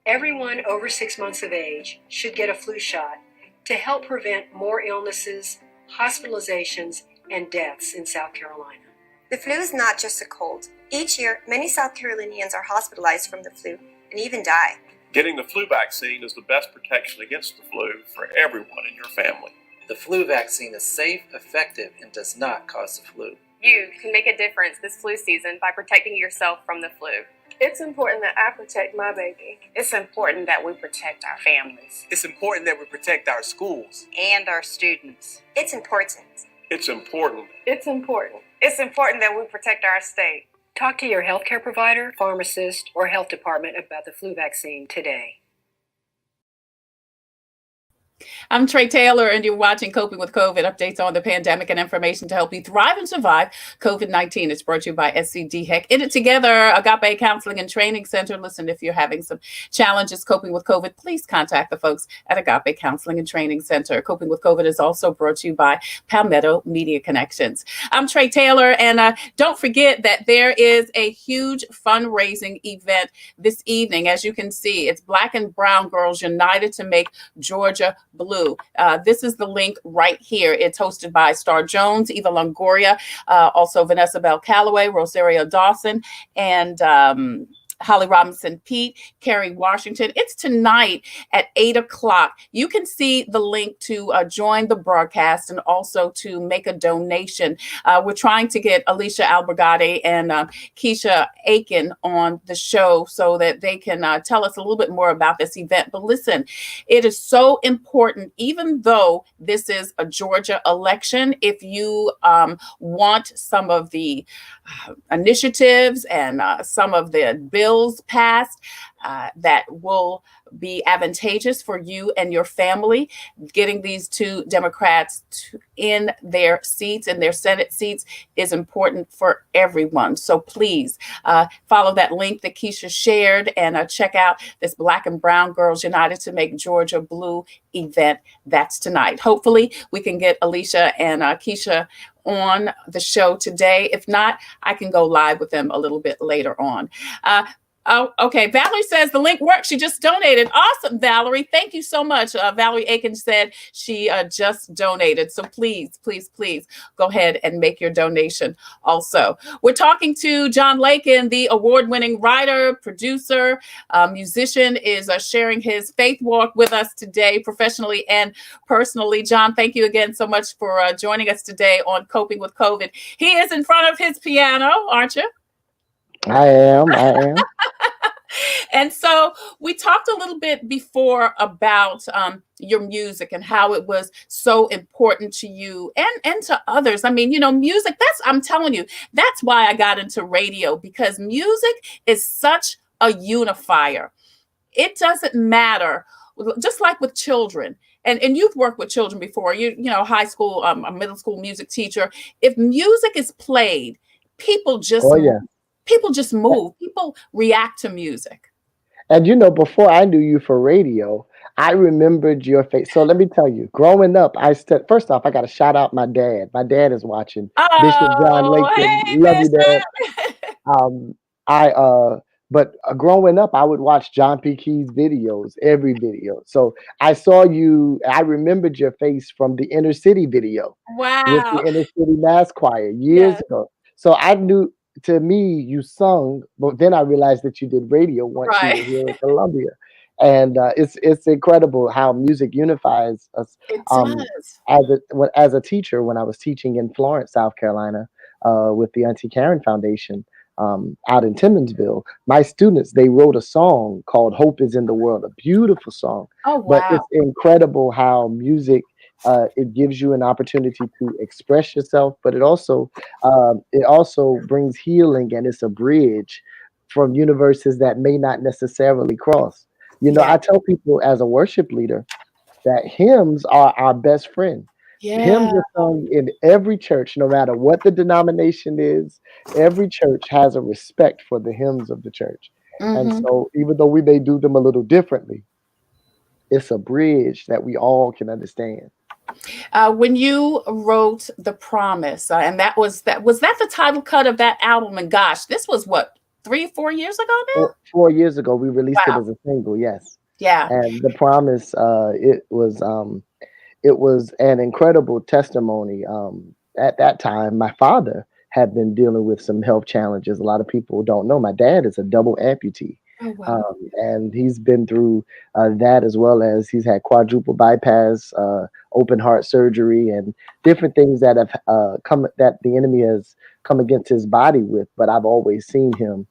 Everyone over 6 months of age should get a flu shot to help prevent more illnesses, hospitalizations, and deaths in South Carolina. The flu is not just a cold. Each year, many South Carolinians are hospitalized from the flu and even die. Getting the flu vaccine is the best protection against the flu for everyone in your family. The flu vaccine is safe, effective, and does not cause the flu. You can make a difference this flu season by protecting yourself from the flu. It's important that I protect my baby. It's important that we protect our families. It's important that we protect our schools. And our students. It's important. It's important. It's important. It's important that we protect our state. Talk to your healthcare provider, pharmacist, or health department about the flu vaccine today. I'm Tre Tailor, and you're watching Coping with COVID, updates on the pandemic and information to help you thrive and survive COVID-19. It's brought to you by SCDHEC. In it together, Agape Counseling and Training Center. Listen, if you're having some challenges coping with COVID, please contact the folks at Agape Counseling and Training Center. Coping with COVID is also brought to you by Palmetto Media Connections. I'm Tre Tailor, and don't forget that there is a huge fundraising event this evening. As you can see, it's Black and Brown Girls United to Make Georgia Blue. This is the link right here. It's hosted by Star Jones, Eva Longoria, also Vanessa Bell Calloway, Rosario Dawson, and Holly Robinson Pete, Kerry Washington. It's tonight at 8 o'clock. You can see the link to join the broadcast and also to make a donation. We're trying to get Alicia Albergati and Keisha Aiken on the show so that they can tell us a little bit more about this event. But listen, it is so important, even though this is a Georgia election, if you want some of the initiatives and some of the bills passed, that will be advantageous for you and your family. Getting these two Democrats in their seats, in their Senate seats, is important for everyone. So please follow that link that Keisha shared and check out this Black and Brown Girls United to Make Georgia Blue event. That's tonight. Hopefully we can get Alicia and Keisha on the show today. If not, I can go live with them a little bit later on. Oh, okay. Valerie says the link works. She just donated. Awesome, Valerie. Thank you so much. Valerie Aiken said she just donated. So please, please, please go ahead and make your donation also. We're talking to John Lakin, the award-winning writer, producer, musician, is sharing his faith walk with us today, professionally and personally. John, thank you again so much for joining us today on Coping with COVID. He is in front of his piano, aren't you? I am. And so we talked a little bit before about your music and how it was so important to you and to others. I mean, music, I'm telling you, that's why I got into radio, because music is such a unifier. It doesn't matter, just like with children. And you've worked with children before, high school, a middle school music teacher. If music is played, people just move. People react to music. And before I knew you for radio, I remembered your face. So let me tell you, growing up, first off, I got to shout out my dad. My dad is watching. Bishop John Lakin. Hey, Love you, Bishop. Dad. But growing up, I would watch John P. Key's videos, every video. So I saw you. I remembered your face from the Inner City video. Wow. With the Inner City Mass Choir years ago. So I knew. To me, you sung, but then I realized that you did radio once you were here in Columbia, and it's incredible how music unifies us. It does. As a teacher, when I was teaching in Florence, South Carolina, with the Auntie Karen Foundation out in Timmonsville, my students, they wrote a song called "Hope Is in the World," a beautiful song. Oh wow! But it's incredible how music. It gives you an opportunity to express yourself, but it also brings healing, and it's a bridge from universes that may not necessarily cross. I tell people as a worship leader that hymns are our best friend. Yeah. Hymns are sung in every church, no matter what the denomination is. Every church has a respect for the hymns of the church. And so even though we may do them a little differently, it's a bridge that we all can understand. When you wrote The Promise, and was that the title cut of that album? And gosh, this was what, 3-4 years ago now? 4 years ago, we released it as a single. Yes. Yeah. And The Promise, it was an incredible testimony. At that time, my father had been dealing with some health challenges. A lot of people don't know. My dad is a double amputee. Oh, wow. And he's been through that, as well as he's had quadruple bypass, open heart surgery, and different things that have that the enemy has come against his body with. But I've always seen him,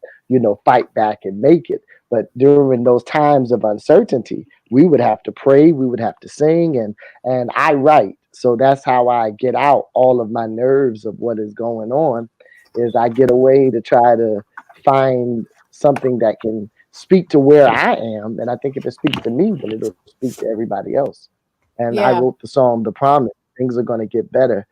fight back and make it. But during those times of uncertainty, we would have to pray, we would have to sing, and I write. So that's how I get out all of my nerves of what is going on, is I get away to try to find something that can speak to where I am. And I think if it speaks to me, then it'll speak to everybody else. And I wrote the song, The Promise. Things are going to get better,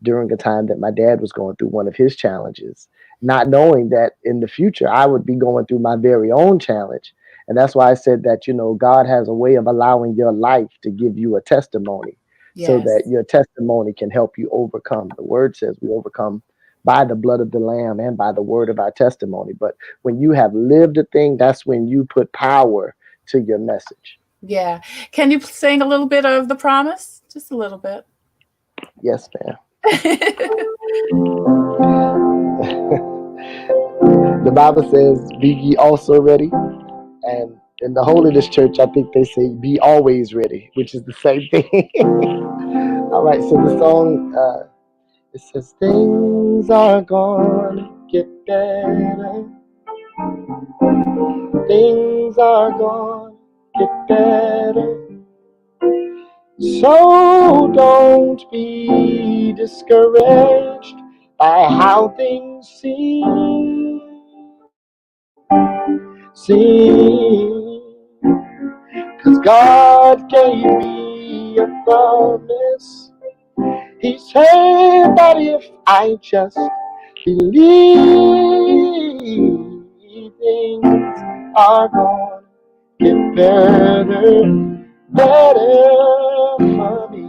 during a time that my dad was going through one of his challenges, not knowing that in the future I would be going through my very own challenge. And that's why I said that, God has a way of allowing your life to give you a testimony, so that your testimony can help you overcome. The word says we overcome by the blood of the Lamb and by the word of our testimony. But when you have lived a thing, that's when you put power to your message. Yeah. Can you sing a little bit of The Promise? Just a little bit. Yes, ma'am. The Bible says, "Be ye also ready." And in the Holiness Church, I think they say, "Be always ready," which is the same thing. All right. So the song, it says, "Things are gonna get better. Things are gonna get better. So don't be discouraged by how things seem. sing. 'Cause God gave me a promise. He said that if I just believe, things are gonna get better, better for me.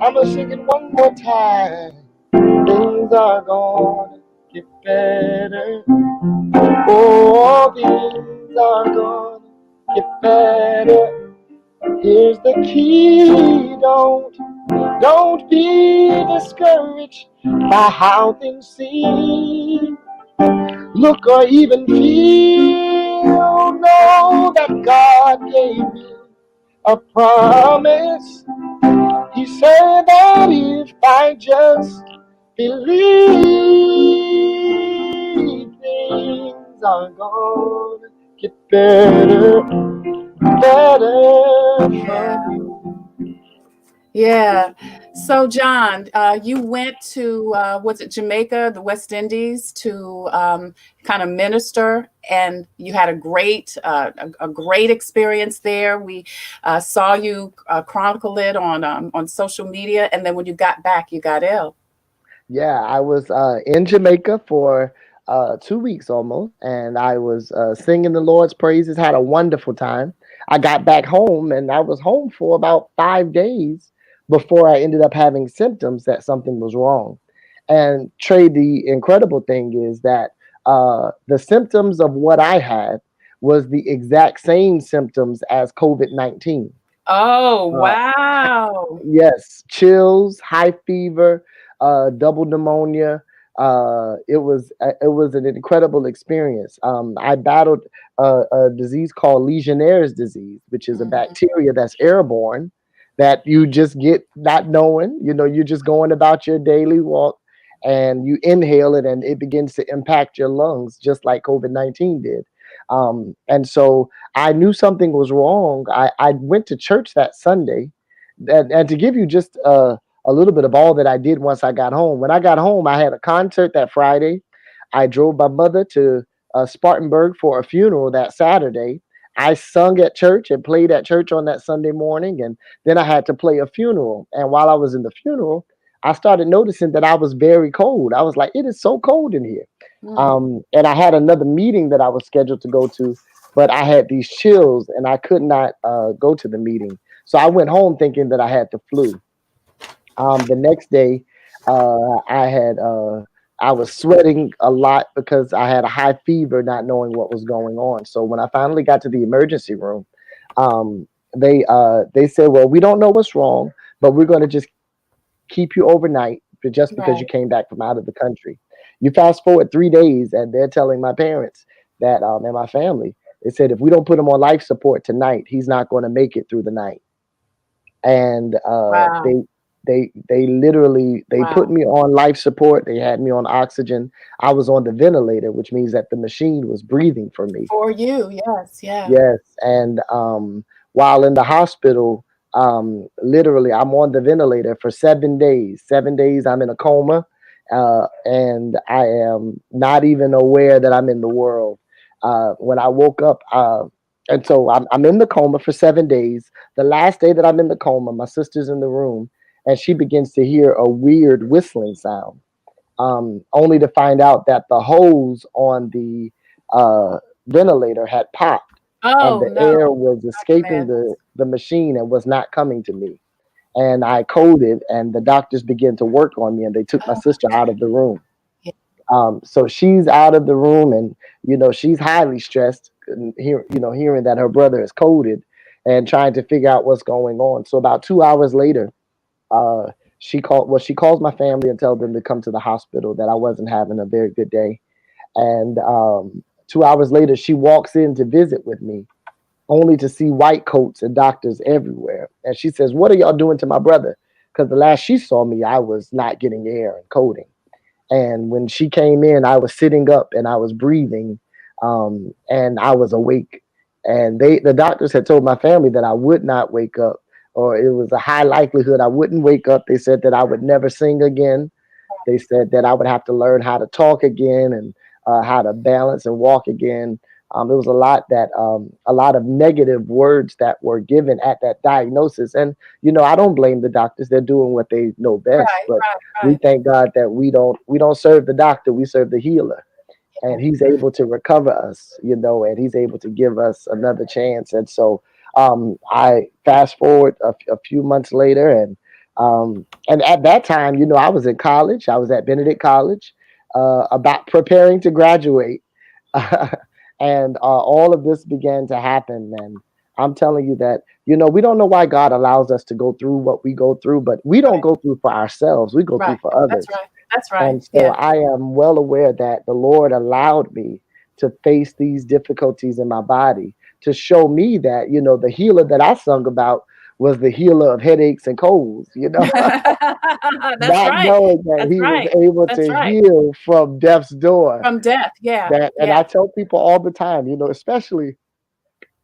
I'm gonna sing it one more time. Things are gonna get better. Oh, things are gonna get better. Here's the key, don't be discouraged by how things seem. Look or even feel, know that God gave me a promise. He said that if I just believe, things are gonna get better, better for me. Yeah. So, John, you went to, was it Jamaica, the West Indies, to kind of minister, and you had a great experience there. We saw you chronicle it on social media, and then when you got back, you got ill. Yeah, I was in Jamaica for 2 weeks almost, and I was singing the Lord's praises, had a wonderful time. I got back home, and I was home for about 5 days before I ended up having symptoms that something was wrong. And Trey, the incredible thing is that the symptoms of what I had was the exact same symptoms as COVID-19. Oh, Uh, wow. Yes, chills, high fever, double pneumonia. It was an incredible experience. I battled a disease called Legionnaire's disease, which is a bacteria that's airborne that you just get not knowing. You're just going about your daily walk and you inhale it and it begins to impact your lungs, just like COVID-19 did. And so I knew something was wrong. I went to church that Sunday and to give you just a little bit of all that I did once I got home. When I got home, I had a concert that Friday. I drove my mother to Spartanburg for a funeral that Saturday. I sung at church and played at church on that Sunday morning, and then I had to play a funeral. And while I was in the funeral, I started noticing that I was very cold. I was like, it is so cold in here. And I had another meeting that I was scheduled to go to, but I had these chills and I could not go to the meeting. So I went home thinking that I had the flu. The next day, I was sweating a lot because I had a high fever, not knowing what was going on. So when I finally got to the emergency room, they said, "Well, we don't know what's wrong, but we're going to just keep you overnight just because you Right. came back from out of the country." You fast forward 3 days, and they're telling my parents that and my family. They said if we don't put him on life support tonight, he's not going to make it through the night. And Wow. they literally they put Wow. me on life support. They had me on oxygen. I was on the ventilator, which means that the machine was breathing for me. For you, yes, yeah. Yes, and while in the hospital, literally, I'm on the ventilator for 7 days. 7 days, I'm in a coma, and I am not even aware that I'm in the world. When I woke up, and so I'm in the coma for 7 days. The last day that I'm in the coma, my sister's in the room, and she begins to hear a weird whistling sound, only to find out that the hose on the ventilator had popped and Oh, the no. air was escaping Man. the machine and was not coming to me. And I coded, and the doctors began to work on me, and they took my sister out of the room. Yeah. So she's out of the room, and she's highly stressed, hearing that her brother is coded, and trying to figure out what's going on. So about 2 hours later, uh, she calls my family and tells them to come to the hospital, that I wasn't having a very good day. And 2 hours later, she walks in to visit with me, only to see white coats and doctors everywhere. And she says, "What are y'all doing to my brother?" Because the last she saw me, I was not getting air and coding. And when she came in, I was sitting up and I was breathing, and I was awake. And the doctors had told my family that I would not wake up, or it was a high likelihood I wouldn't wake up. They said that I would never sing again. They said that I would have to learn how to talk again, and how to balance and walk again. There was a lot of negative words that were given at that diagnosis. And, I don't blame the doctors. They're doing what they know best. But we thank God that we don't serve the doctor. We serve the healer. And he's able to recover us, and he's able to give us another chance. And so I fast forward a few months later, and at that time, I was in college. I was at Benedict College, about preparing to graduate. And all of this began to happen. And I'm telling you that, we don't know why God allows us to go through what we go through, but we don't go through for ourselves. We go through for others. That's right. And so I am well aware that the Lord allowed me to face these difficulties in my body to show me that, the healer that I sung about was the healer of headaches and colds, That's not right. knowing that That's he right. was able That's to right. heal from death's door. From death. Yeah. And I tell people all the time, especially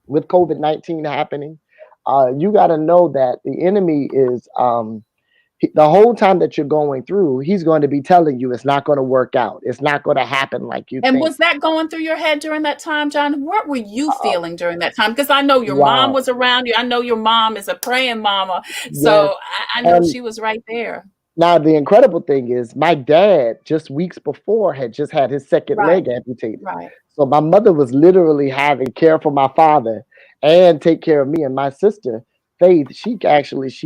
with COVID-19 happening, you got to know that the enemy is, the whole time that you're going through, he's going to be telling you it's not going to work out. It's not going to happen like you And think. was that going through your head during that time, John? What were you feeling during that time? Because I know your mom was around you. I know your mom is a praying mama. So I know she was right there. Now, the incredible thing is my dad, just weeks before, had just had his second leg amputated. Right. So my mother was literally having care for my father and take care of me and my sister. Faith, she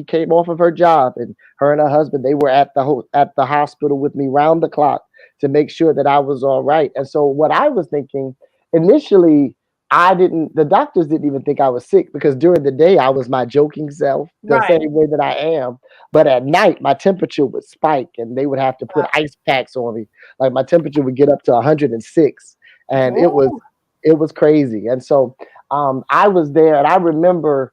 came off of her job, and her and her husband, they were at the hospital with me round the clock to make sure that I was all right. And so what I was thinking initially, the doctors didn't even think I was sick, because during the day I was my joking self, the same way that I am. But at night my temperature would spike, and they would have to put ice packs on me. Like my temperature would get up to 106, and it was crazy. And so I was there, and I remember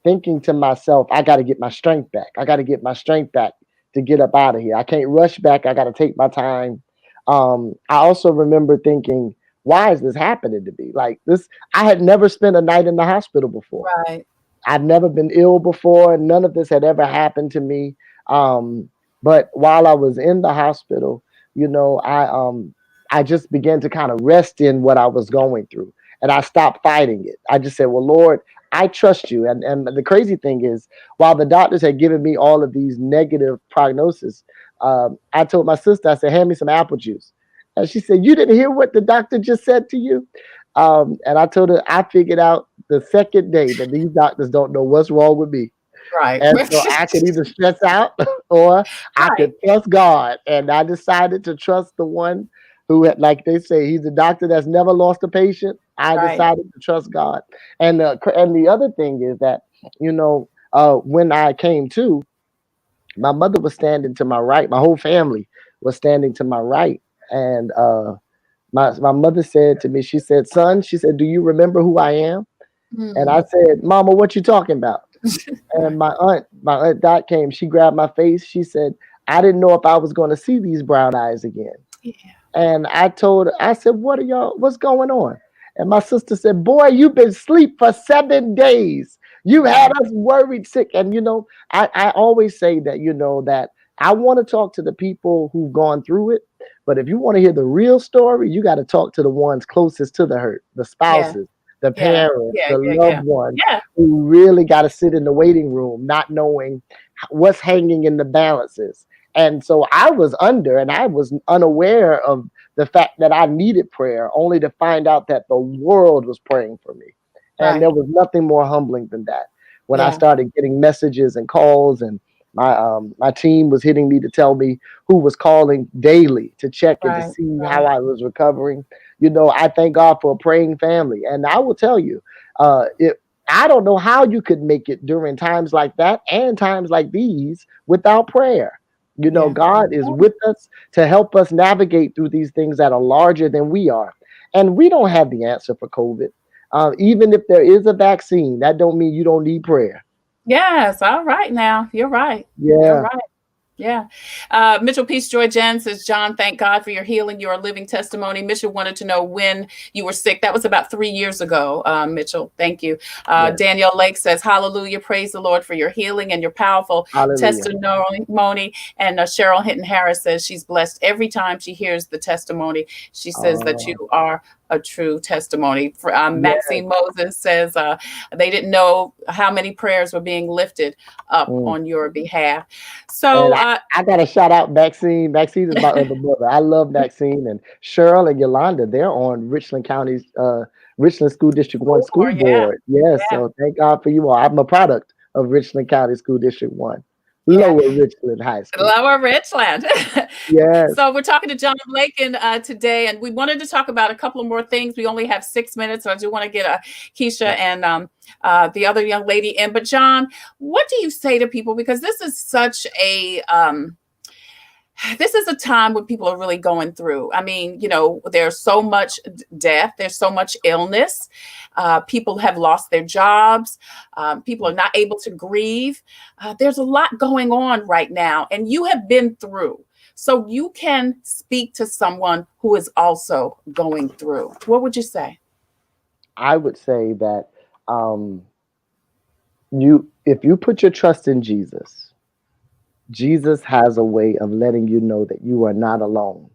thinking to myself, I got to get my strength back. I got to get my strength back to get up out of here. I can't rush back. I got to take my time. I also remember thinking, why is this happening to me? Like this, I had never spent a night in the hospital before. Right. I'd never been ill before. None of this had ever happened to me. But while I was in the hospital, I just began to kind of rest in what I was going through, and I stopped fighting it. I just said, well, Lord, I trust you. And the crazy thing is, while the doctors had given me all of these negative prognosis, I told my sister, I said, hand me some apple juice. And she said, you didn't hear what the doctor just said to you? And I told her, I figured out the second day that these doctors don't know what's wrong with me. Right. And so I could either stress out or I could trust God. And I decided to trust the one who, like they say, he's a doctor that's never lost a patient. I decided to trust God. And the other thing is that, when I came to, my mother was standing to my right. My whole family was standing to my right. And my mother said to me, she said, son, she said, do you remember who I am? Mm-hmm. And I said, Mama, what you talking about? And my aunt Dot came, she grabbed my face. She said, I didn't know if I was going to see these brown eyes again. Yeah. And I told her, I said, what's going on? And my sister said, boy, you've been asleep for 7 days. You had us worried sick. And, I always say that, that I want to talk to the people who've gone through it. But if you want to hear the real story, you got to talk to the ones closest to the hurt, the spouses, the parents, the loved ones who really got to sit in the waiting room, not knowing what's hanging in the balances. And so I was and I was unaware of the fact that I needed prayer, only to find out that the world was praying for me. And there was nothing more humbling than that. When I started getting messages and calls, and my team was hitting me to tell me who was calling daily to check and to see how I was recovering. I thank God for a praying family. And I will tell you, I don't know how you could make it during times like that and times like these without prayer. God is with us to help us navigate through these things that are larger than we are. And we don't have the answer for COVID. Even if there is a vaccine, that don't mean you don't need prayer. Yes. All right. Now you're right. Yeah. You're right. Yeah. Mitchell Peace Joy Jen says, John, thank God for your healing. You're a living testimony. Mitchell wanted to know when you were sick. That was about 3 years ago, Mitchell. Thank you. Yes. Danielle Lake says, hallelujah. Praise the Lord for your healing and your powerful Hallelujah. testimony. And Cheryl Hinton Harris says she's blessed every time she hears the testimony. She says that you are a true testimony. Maxine Moses says they didn't know how many prayers were being lifted up on your behalf. So I got to shout out Maxine. Maxine is my other mother. I love Maxine, and Cheryl and Yolanda. They're on Richland County's Richland School District 1 school board. Yes, so thank God for you all. I'm a product of Richland County School District 1. Lower Richland High School. Lower Richland. Yes. So we're talking to John Lakin today, and we wanted to talk about a couple of more things. We only have 6 minutes, so I do want to get Keisha and the other young lady in. But John, what do you say to people? Because this is such a this is a time when people are really going through. I mean, you know, there's so much death, there's so much illness. People have lost their jobs. People are not able to grieve. There's a lot going on right now, and you have been through. So you can speak to someone who is also going through. What would you say? I would say that if you put your trust in Jesus, Jesus has a way of letting you know that you are not alone.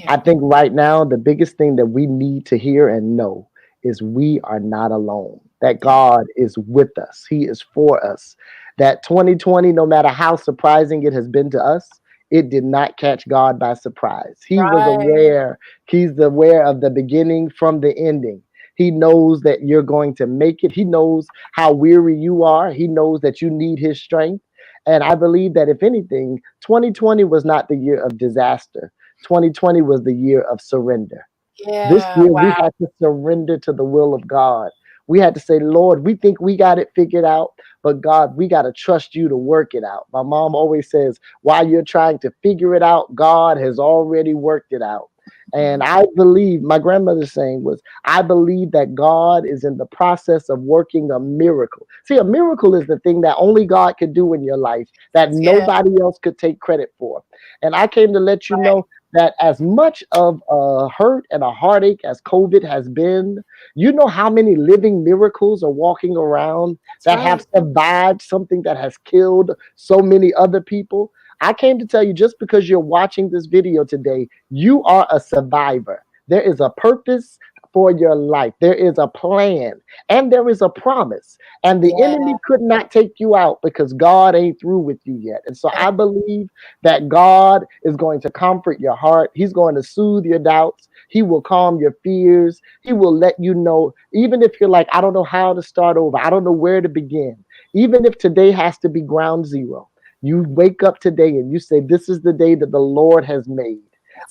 I think right now, the biggest thing that we need to hear and know is we are not alone, that God is with us. He is for us. That 2020, no matter how surprising it has been to us, it did not catch God by surprise. He was aware. He's aware of the beginning from the ending. He knows that you're going to make it. He knows how weary you are. He knows that you need his strength. And I believe that if anything, 2020 was not the year of disaster. 2020 was the year of surrender. This year, we had to surrender to the will of God. We had to say, Lord, we think we got it figured out, but God, we got to trust you to work it out. My mom always says, while you're trying to figure it out, God has already worked it out. And I believe, my grandmother's saying was, I believe that God is in the process of working a miracle. See, a miracle is the thing that only God could do in your life, that nobody else could take credit for. And I came to let you know that as much of a hurt and a heartache as COVID has been, you know how many living miracles are walking around that have survived something that has killed so many other people. I came to tell you, just because you're watching this video today, you are a survivor. There is a purpose for your life. There is a plan and there is a promise. And the enemy could not take you out because God ain't through with you yet. And so I believe that God is going to comfort your heart. He's going to soothe your doubts. He will calm your fears. He will let you know, even if you're like, I don't know how to start over. I don't know where to begin. Even if today has to be ground zero. You wake up today and you say, this is the day that the Lord has made.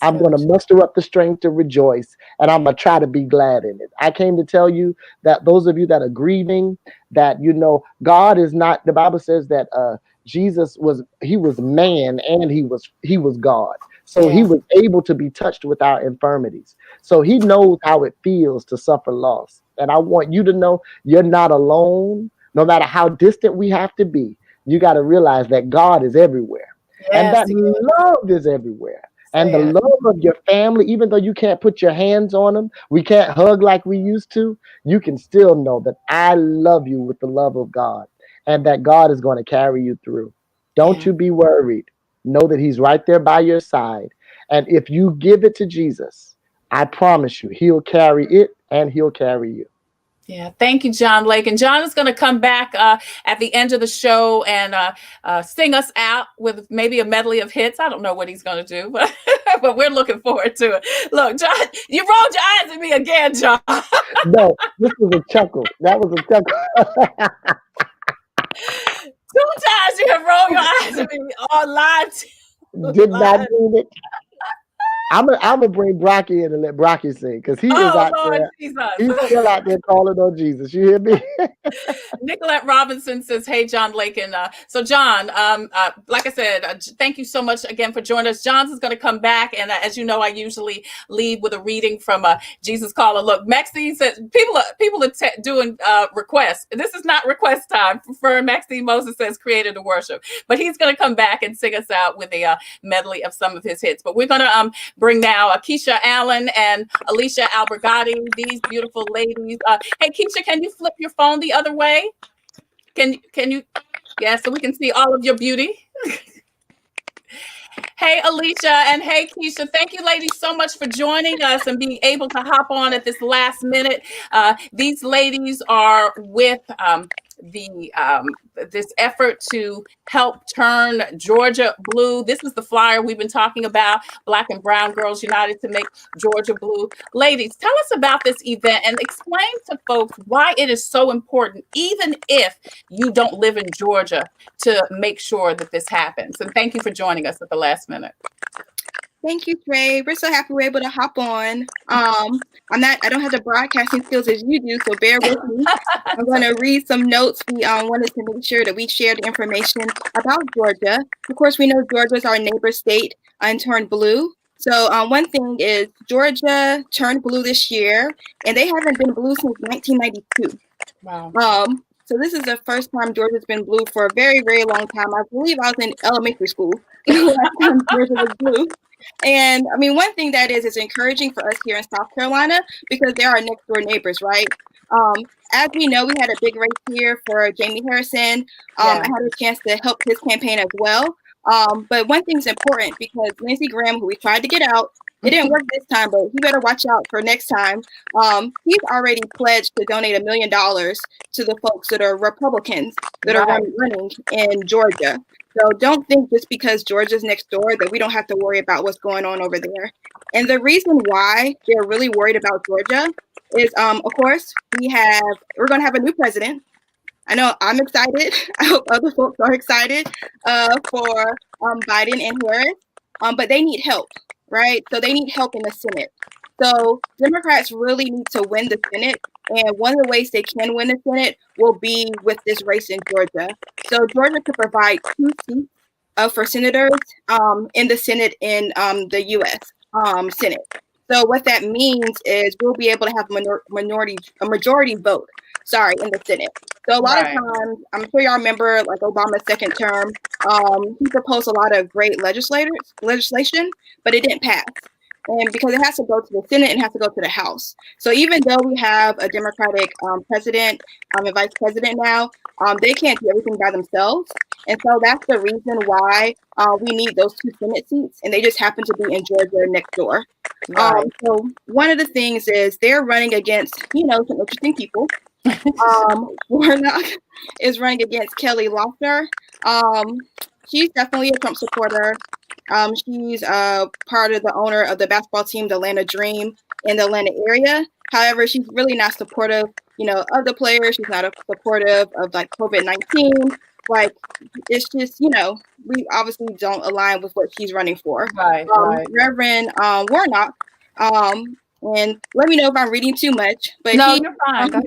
I'm going to muster up the strength to rejoice, and I'm going to try to be glad in it. I came to tell you that those of you that are grieving, that, you know, God is not, the Bible says that Jesus was man and he was God. So he was able to be touched with our infirmities. So he knows how it feels to suffer loss. And I want you to know you're not alone, no matter how distant we have to be. You got to realize that God is everywhere and that love is everywhere. And the love of your family, even though you can't put your hands on them, we can't hug like we used to, you can still know that I love you with the love of God and that God is going to carry you through. Don't you be worried. Know that he's right there by your side. And if you give it to Jesus, I promise you, he'll carry it and he'll carry you. Yeah, thank you, John Lakin. John is going to come back at the end of the show and sing us out with maybe a medley of hits. I don't know what he's going to do, but but we're looking forward to it. Look, John, you rolled your eyes at me again, John. No, this was a chuckle. That was a chuckle. 2 times you have rolled your eyes at me on live. Did not mean it. I'm gonna bring Brocky in and let Brocky sing because he is Oh, out Lord there. Jesus. He's still out there calling on Jesus. You hear me? Nicolette Robinson says, "Hey, John Lakin." So, John, like I said, thank you so much again for joining us. John's is going to come back, and as you know, I usually lead with a reading from Jesus Caller. Look, Maxine says people are doing requests. This is not request time. For Maxine Moses says, "Created to worship," but he's going to come back and sing us out with a medley of some of his hits. But we're going to bring now Keisha Allen and Alicia Albergati, these beautiful ladies. Hey, Keisha, can you flip your phone the other way? Can you? Yeah, so we can see all of your beauty. Hey, Alicia, and hey, Keisha. Thank you, ladies, so much for joining us and being able to hop on at this last minute. These ladies are with this effort to help turn Georgia blue. This is the flyer we've been talking about, Black and Brown Girls United to make Georgia blue. Ladies, tell us about this event and explain to folks why it is so important, even if you don't live in Georgia, to make sure that this happens. And thank you for joining us at the last minute. Thank you, Trey. We're so happy we're able to hop on. I don't have the broadcasting skills as you do, so bear with me. I'm going to read some notes. We wanted to make sure that we shared information about Georgia. Of course, we know Georgia is our neighbor state and turned blue. So one thing is Georgia turned blue this year, and they haven't been blue since 1992. Wow. So this is the first time Georgia's been blue for a very, very long time. I believe I was in elementary school last time Georgia was blue. And I mean, one thing that is encouraging for us here in South Carolina because they're our next door neighbors, right? As we know, we had a big race here for Jamie Harrison. I had a chance to help his campaign as well. But one thing's important because Lindsey Graham, who we tried to get out, it didn't work this time, but he better watch out for next time. He's already pledged to donate $1 million to the folks that are Republicans that are running in Georgia. So don't think just because Georgia's next door that we don't have to worry about what's going on over there. And the reason why they're really worried about Georgia is, of course, we're going to have a new president. I know I'm excited. I hope other folks are excited for Biden and Harris, but they need help, right? So they need help in the Senate. So Democrats really need to win the Senate. And one of the ways they can win the Senate will be with this race in Georgia. So Georgia could provide 2 seats for senators in the Senate in the U.S. Senate. So what that means is we'll be able to have a majority vote, in the Senate. So a lot of times, I'm sure y'all remember like Obama's second term, he proposed a lot of great legislation, but it didn't pass. And because it has to go to the Senate and has to go to the House. So even though we have a Democratic president and vice president now, they can't do everything by themselves. And so that's the reason why we need those 2 Senate seats. And they just happen to be in Georgia next door. So one of the things is they're running against, some interesting people. Warnock is running against Kelly Loeffler. She's definitely a Trump supporter. She's part of the owner of the basketball team, the Atlanta Dream, in the Atlanta area. However, she's really not supportive, of the players. She's not supportive of like COVID-19. Like, it's just, we obviously don't align with what she's running for. Reverend Warnock, and let me know if I'm reading too much. But no, you're fine. Go ahead.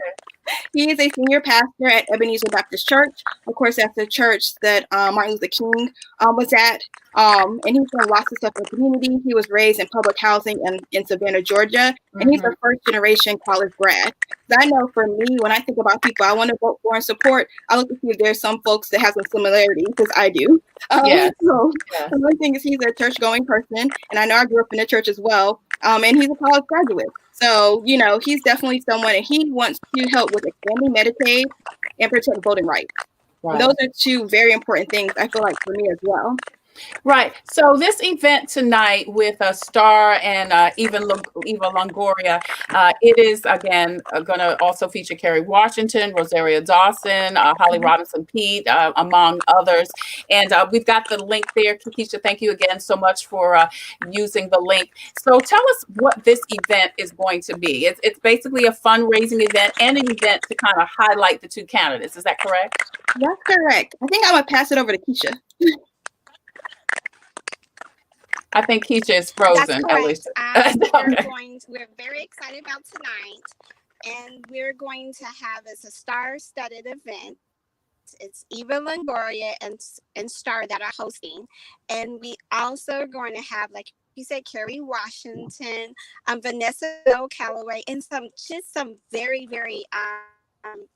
He is a senior pastor at Ebenezer Baptist Church. Of course, that's the church that Martin Luther King was at. And he's done lots of stuff in the community. He was raised in public housing in Savannah, Georgia. And he's a first-generation college grad. So I know for me, when I think about people I want to vote for and support, I look to see if there's some folks that have some similarities, because I do. So one thing is he's a church-going person. And I know I grew up in the church as well. And he's a college graduate. So, he's definitely someone, and he wants to help with expanding Medicaid and protect voting rights. And those are 2 very important things, I feel like, for me as well. Right. So this event tonight with Star and Eva Longoria, it is, again, going to also feature Kerry Washington, Rosario Dawson, Holly Robinson Pete, among others. And we've got the link there. Keisha, thank you again so much for using the link. So tell us what this event is going to be. It's basically a fundraising event and an event to kind of highlight the 2 candidates. Is that correct? That's correct. I think I'm going to pass it over to Keisha. I think Keisha is That's frozen, correct. Alicia. We're very excited about tonight, and we're going to have it's a star-studded event. It's Eva Longoria and Star that are hosting, and we also are going to have, like you said, Kerry Washington, Vanessa Calloway, and some very very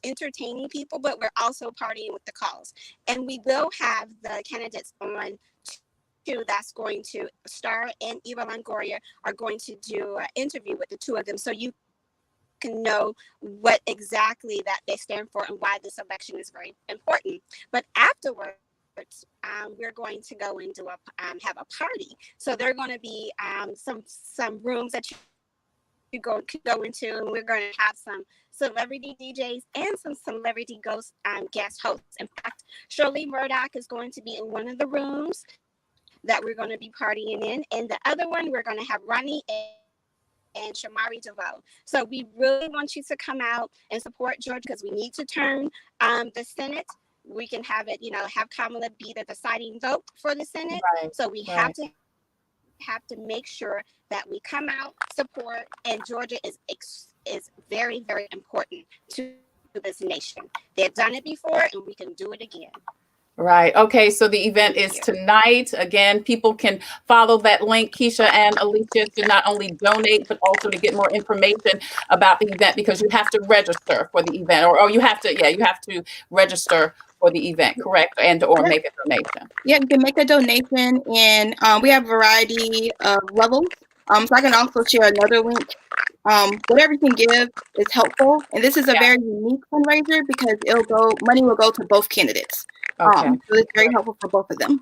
entertaining people. But we're also partying with the calls, and we will have the candidates on. That's going to Star and Eva Longoria are going to do an interview with the two of them, so you can know what exactly that they stand for and why this election is very important. But afterwards, we're going to go and have a party. So there are going to be some rooms that you could go into, and we're going to have some celebrity DJs and some celebrity guest hosts. In fact, Shirley Murdoch is going to be in one of the rooms that we're going to be partying in, and the other one we're going to have Ronnie and Shamari DeVoe. So we really want you to come out and support Georgia, because we need to turn the Senate. We can have it, have Kamala be the deciding vote for the Senate. Right, so we have to make sure that we come out, support, and Georgia is very, very important to this nation. They've done it before, and we can do it again. Right. Okay. So the event is tonight. Again, people can follow that link, Keisha and Alicia, to not only donate, but also to get more information about the event, because you have to register for the event, or you have to register for the event, correct? Or make a donation. Yeah, you can make a donation, and we have a variety of levels. So I can also share another link. Whatever you can give is helpful, and this is a very unique fundraiser because money will go to both candidates. Okay. So it's very helpful for both of them.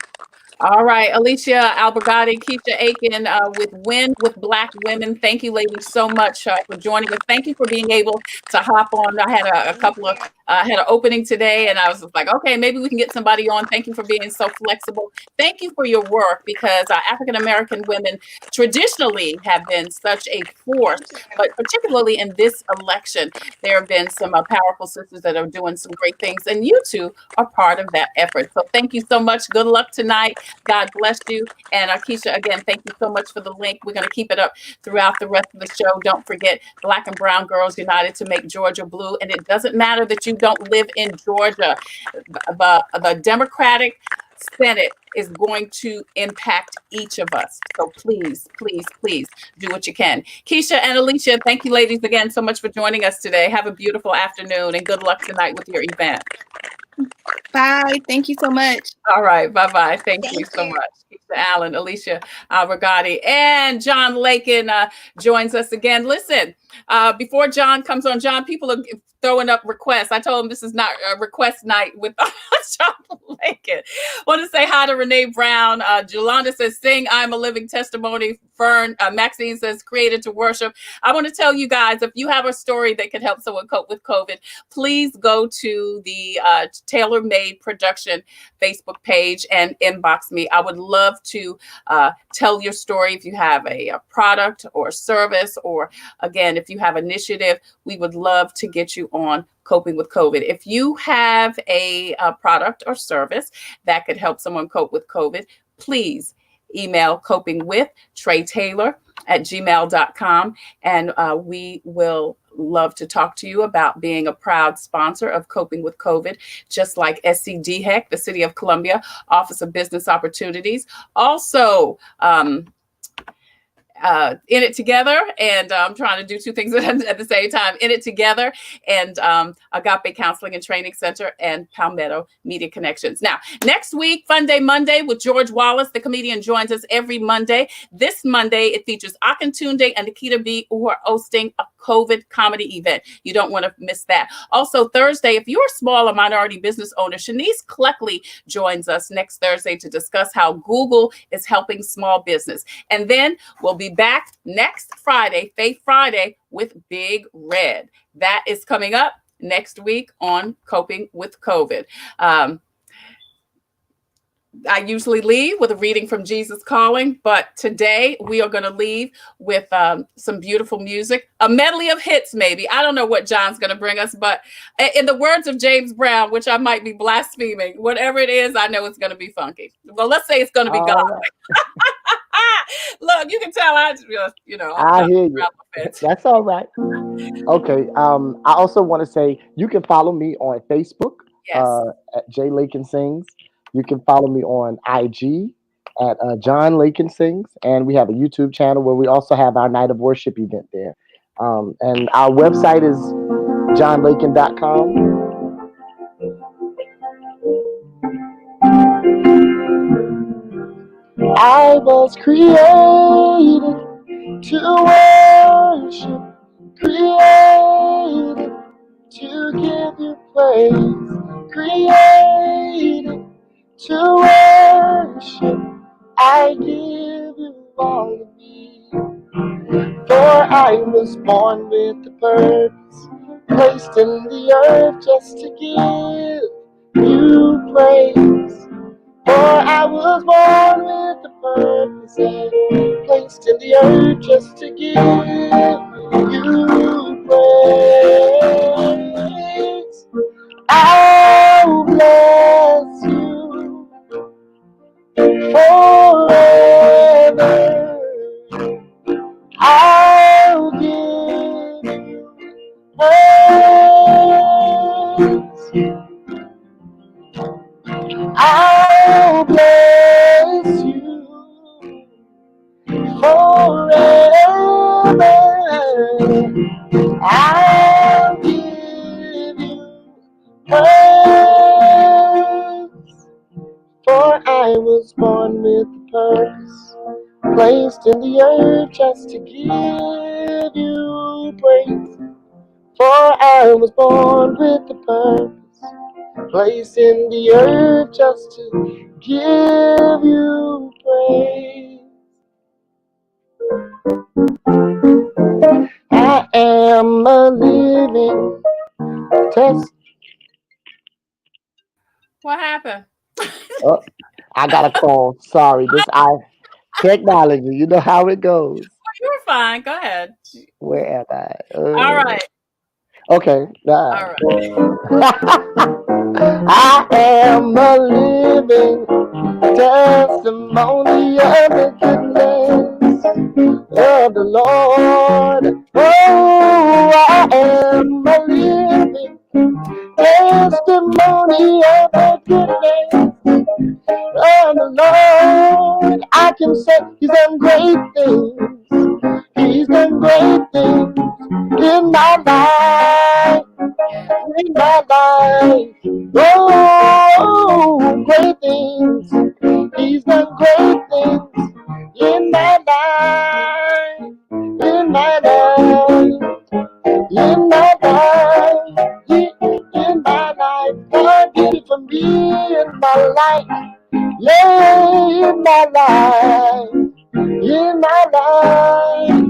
All right, Alicia Albergati, Keisha Aiken with Win with Black Women. Thank you, ladies, so much for joining us. Thank you for being able to hop on. I had a couple of had an opening today, and I was like, okay, maybe we can get somebody on. Thank you for being so flexible. Thank you for your work, because African American women traditionally have been such a force, but particularly in this election, there have been some powerful sisters that are doing some great things, and you two are part of that effort. So thank you so much. Good luck tonight. God bless you. And Keisha, again, thank you so much for the link. We're going to keep it up throughout the rest of the show. Don't forget, Black and Brown Girls United to make Georgia blue. And it doesn't matter that you don't live in Georgia. The Democratic Senate is going to impact each of us. So please, please, please do what you can. Keisha and Alicia, thank you, ladies, again so much for joining us today. Have a beautiful afternoon, and good luck tonight with your event. Bye. Thank you so much. All right. Bye-bye. Thank you so much. Keisha Allen, Alicia Albergati, and John Lakin joins us again. Listen, before John comes on, John, people are throwing up requests. I told him this is not a request night with John Lakin. Want to say hi to Renee Brown. Jolanda says, sing I'm a Living Testimony. Fern, Maxine says, created to worship. I want to tell you guys, if you have a story that could help someone cope with COVID, please go to the Tailor Made Production Facebook page and inbox me. I would love to tell your story. If you have a product or service, or again, if you have initiative, we would love to get you on Coping with COVID. If you have a product or service that could help someone cope with COVID, please email copingwithtreTailor@gmail.com, and we will love to talk to you about being a proud sponsor of Coping with COVID, just like SCDHEC, the City of Columbia Office of Business Opportunities. Also, In It Together, and I'm trying to do two things at the same time. In It Together and Agape Counseling and Training Center, and Palmetto Media Connections. Now, next week, Fun Day Monday with George Wallace, the comedian, joins us every Monday. This Monday, it features Akintunde and Nikita B, who are hosting a COVID comedy event. You don't want to miss that. Also, Thursday, if you're a small or minority business owner, Shanice Cleckley joins us next Thursday to discuss how Google is helping small business. And then we'll be back next Friday, Faith Friday, with Big Red. That is coming up next week on Coping with COVID. I usually leave with a reading from Jesus Calling, but today we are going to leave with some beautiful music, a medley of hits maybe. I don't know what John's going to bring us, but in the words of James Brown, which I might be blaspheming, whatever it is, I know it's going to be funky. Well, let's say it's going to be God. Look, you can tell I'm I hear around you. the fence. That's all right. Okay. I also want to say you can follow me on Facebook Yes. at J Lakin Sings. You can follow me on IG at John Lakin Sings, and we have a YouTube channel where we also have our night of worship event there. And our website is johnlakin.com. I was created to worship, created to give you praise, created to worship. I give you all of me. For I was born with a purpose, placed in the earth just to give you praise. For I was born with a purpose and placed in the earth just to give you praise. I'll bless you forever. I'll give you praise. I'll bless you forever. I'll give you praise. For I was born with a purpose, placed in the earth just to give you praise. For I was born with a purpose, placed in the earth just to give you praise. I am a living test. What happened? Oh, I got a call. Sorry, technology. You know how it goes. You were fine. Go ahead. Where am I? All right. Okay. All right. I am a living testimony of the goodness of the Lord. Oh, I am a living testimony of the goodness of the Lord. I can say He's done great things. He's done great things in my life. In my life. Oh, great things. He's done great things in my life. In my life. In my life. In my life. God did it for me in my life. Yeah, in my life. In my life.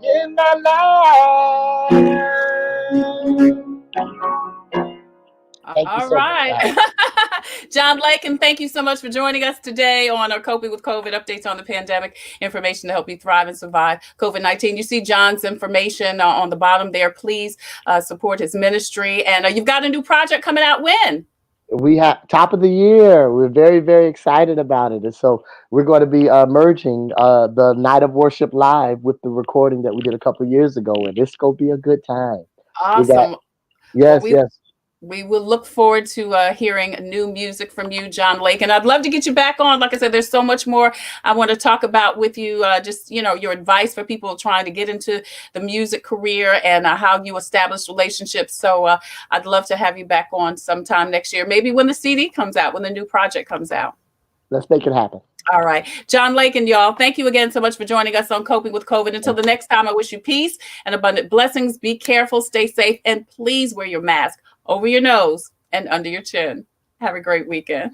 In my life. All right. John Lakin, thank you so much for joining us today on our Coping with COVID updates on the pandemic, information to help you thrive and survive COVID-19. You see John's information on the bottom there. Please support his ministry. And you've got a new project coming out when? We have top of the year. We're very, very excited about it. And so we're going to be merging the Night of Worship Live with the recording that we did a couple of years ago. And it's going to be a good time. Awesome. Yes. We will look forward to hearing new music from you, John Lakin. I'd love to get you back on. Like I said, there's so much more I want to talk about with you. Just, your advice for people trying to get into the music career and how you establish relationships. So I'd love to have you back on sometime next year, maybe when the CD comes out, when the new project comes out. Let's make it happen. All right. John Lakin, y'all, thank you again so much for joining us on Coping with COVID. Until the next time, I wish you peace and abundant blessings. Be careful, stay safe, and please wear your mask over your nose and under your chin. Have a great weekend.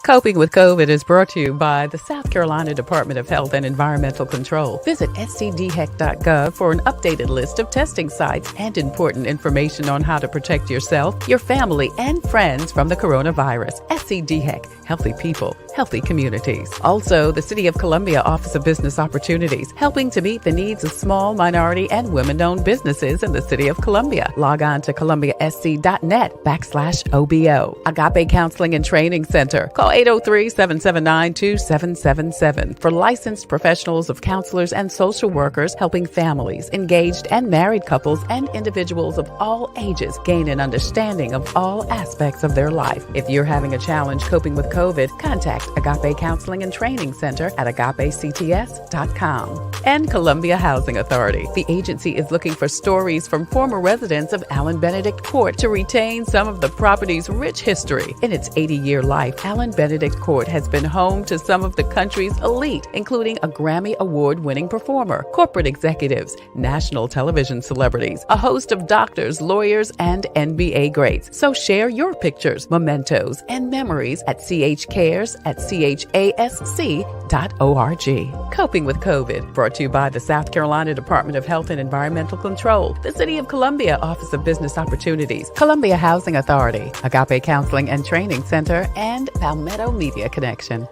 Coping with COVID is brought to you by the South Carolina Department of Health and Environmental Control. Visit scdheck.gov for an updated list of testing sites and important information on how to protect yourself, your family, and friends from the coronavirus. SCDHEC, healthy people, healthy communities. Also, the City of Columbia Office of Business Opportunities, helping to meet the needs of small, minority, and women-owned businesses in the City of Columbia. Log on to columbiasc.net/OBO. Agape Counseling and Training Center. Call 803-779-2777 for licensed professionals of counselors and social workers helping families, engaged and married couples, and individuals of all ages gain an understanding of all aspects of their life. If you're having a challenge coping with COVID, contact Agape Counseling and Training Center at agapects.com. And Columbia Housing Authority. The agency is looking for stories from former residents of Allen Benedict Court to retain some of the property's rich history. In its 80-year life, Allen Benedict Court has been home to some of the country's elite, including a Grammy Award-winning performer, corporate executives, national television celebrities, a host of doctors, lawyers, and NBA greats. So share your pictures, mementos, and memories at chcares@chasc.org. Coping with COVID, brought to you by the South Carolina Department of Health and Environmental Control, the City of Columbia Office of Business Opportunities, Columbia Housing Authority, Agape Counseling and Training Center, and Palmetto Media Connection.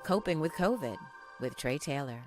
Coping with COVID with Tre Tailor.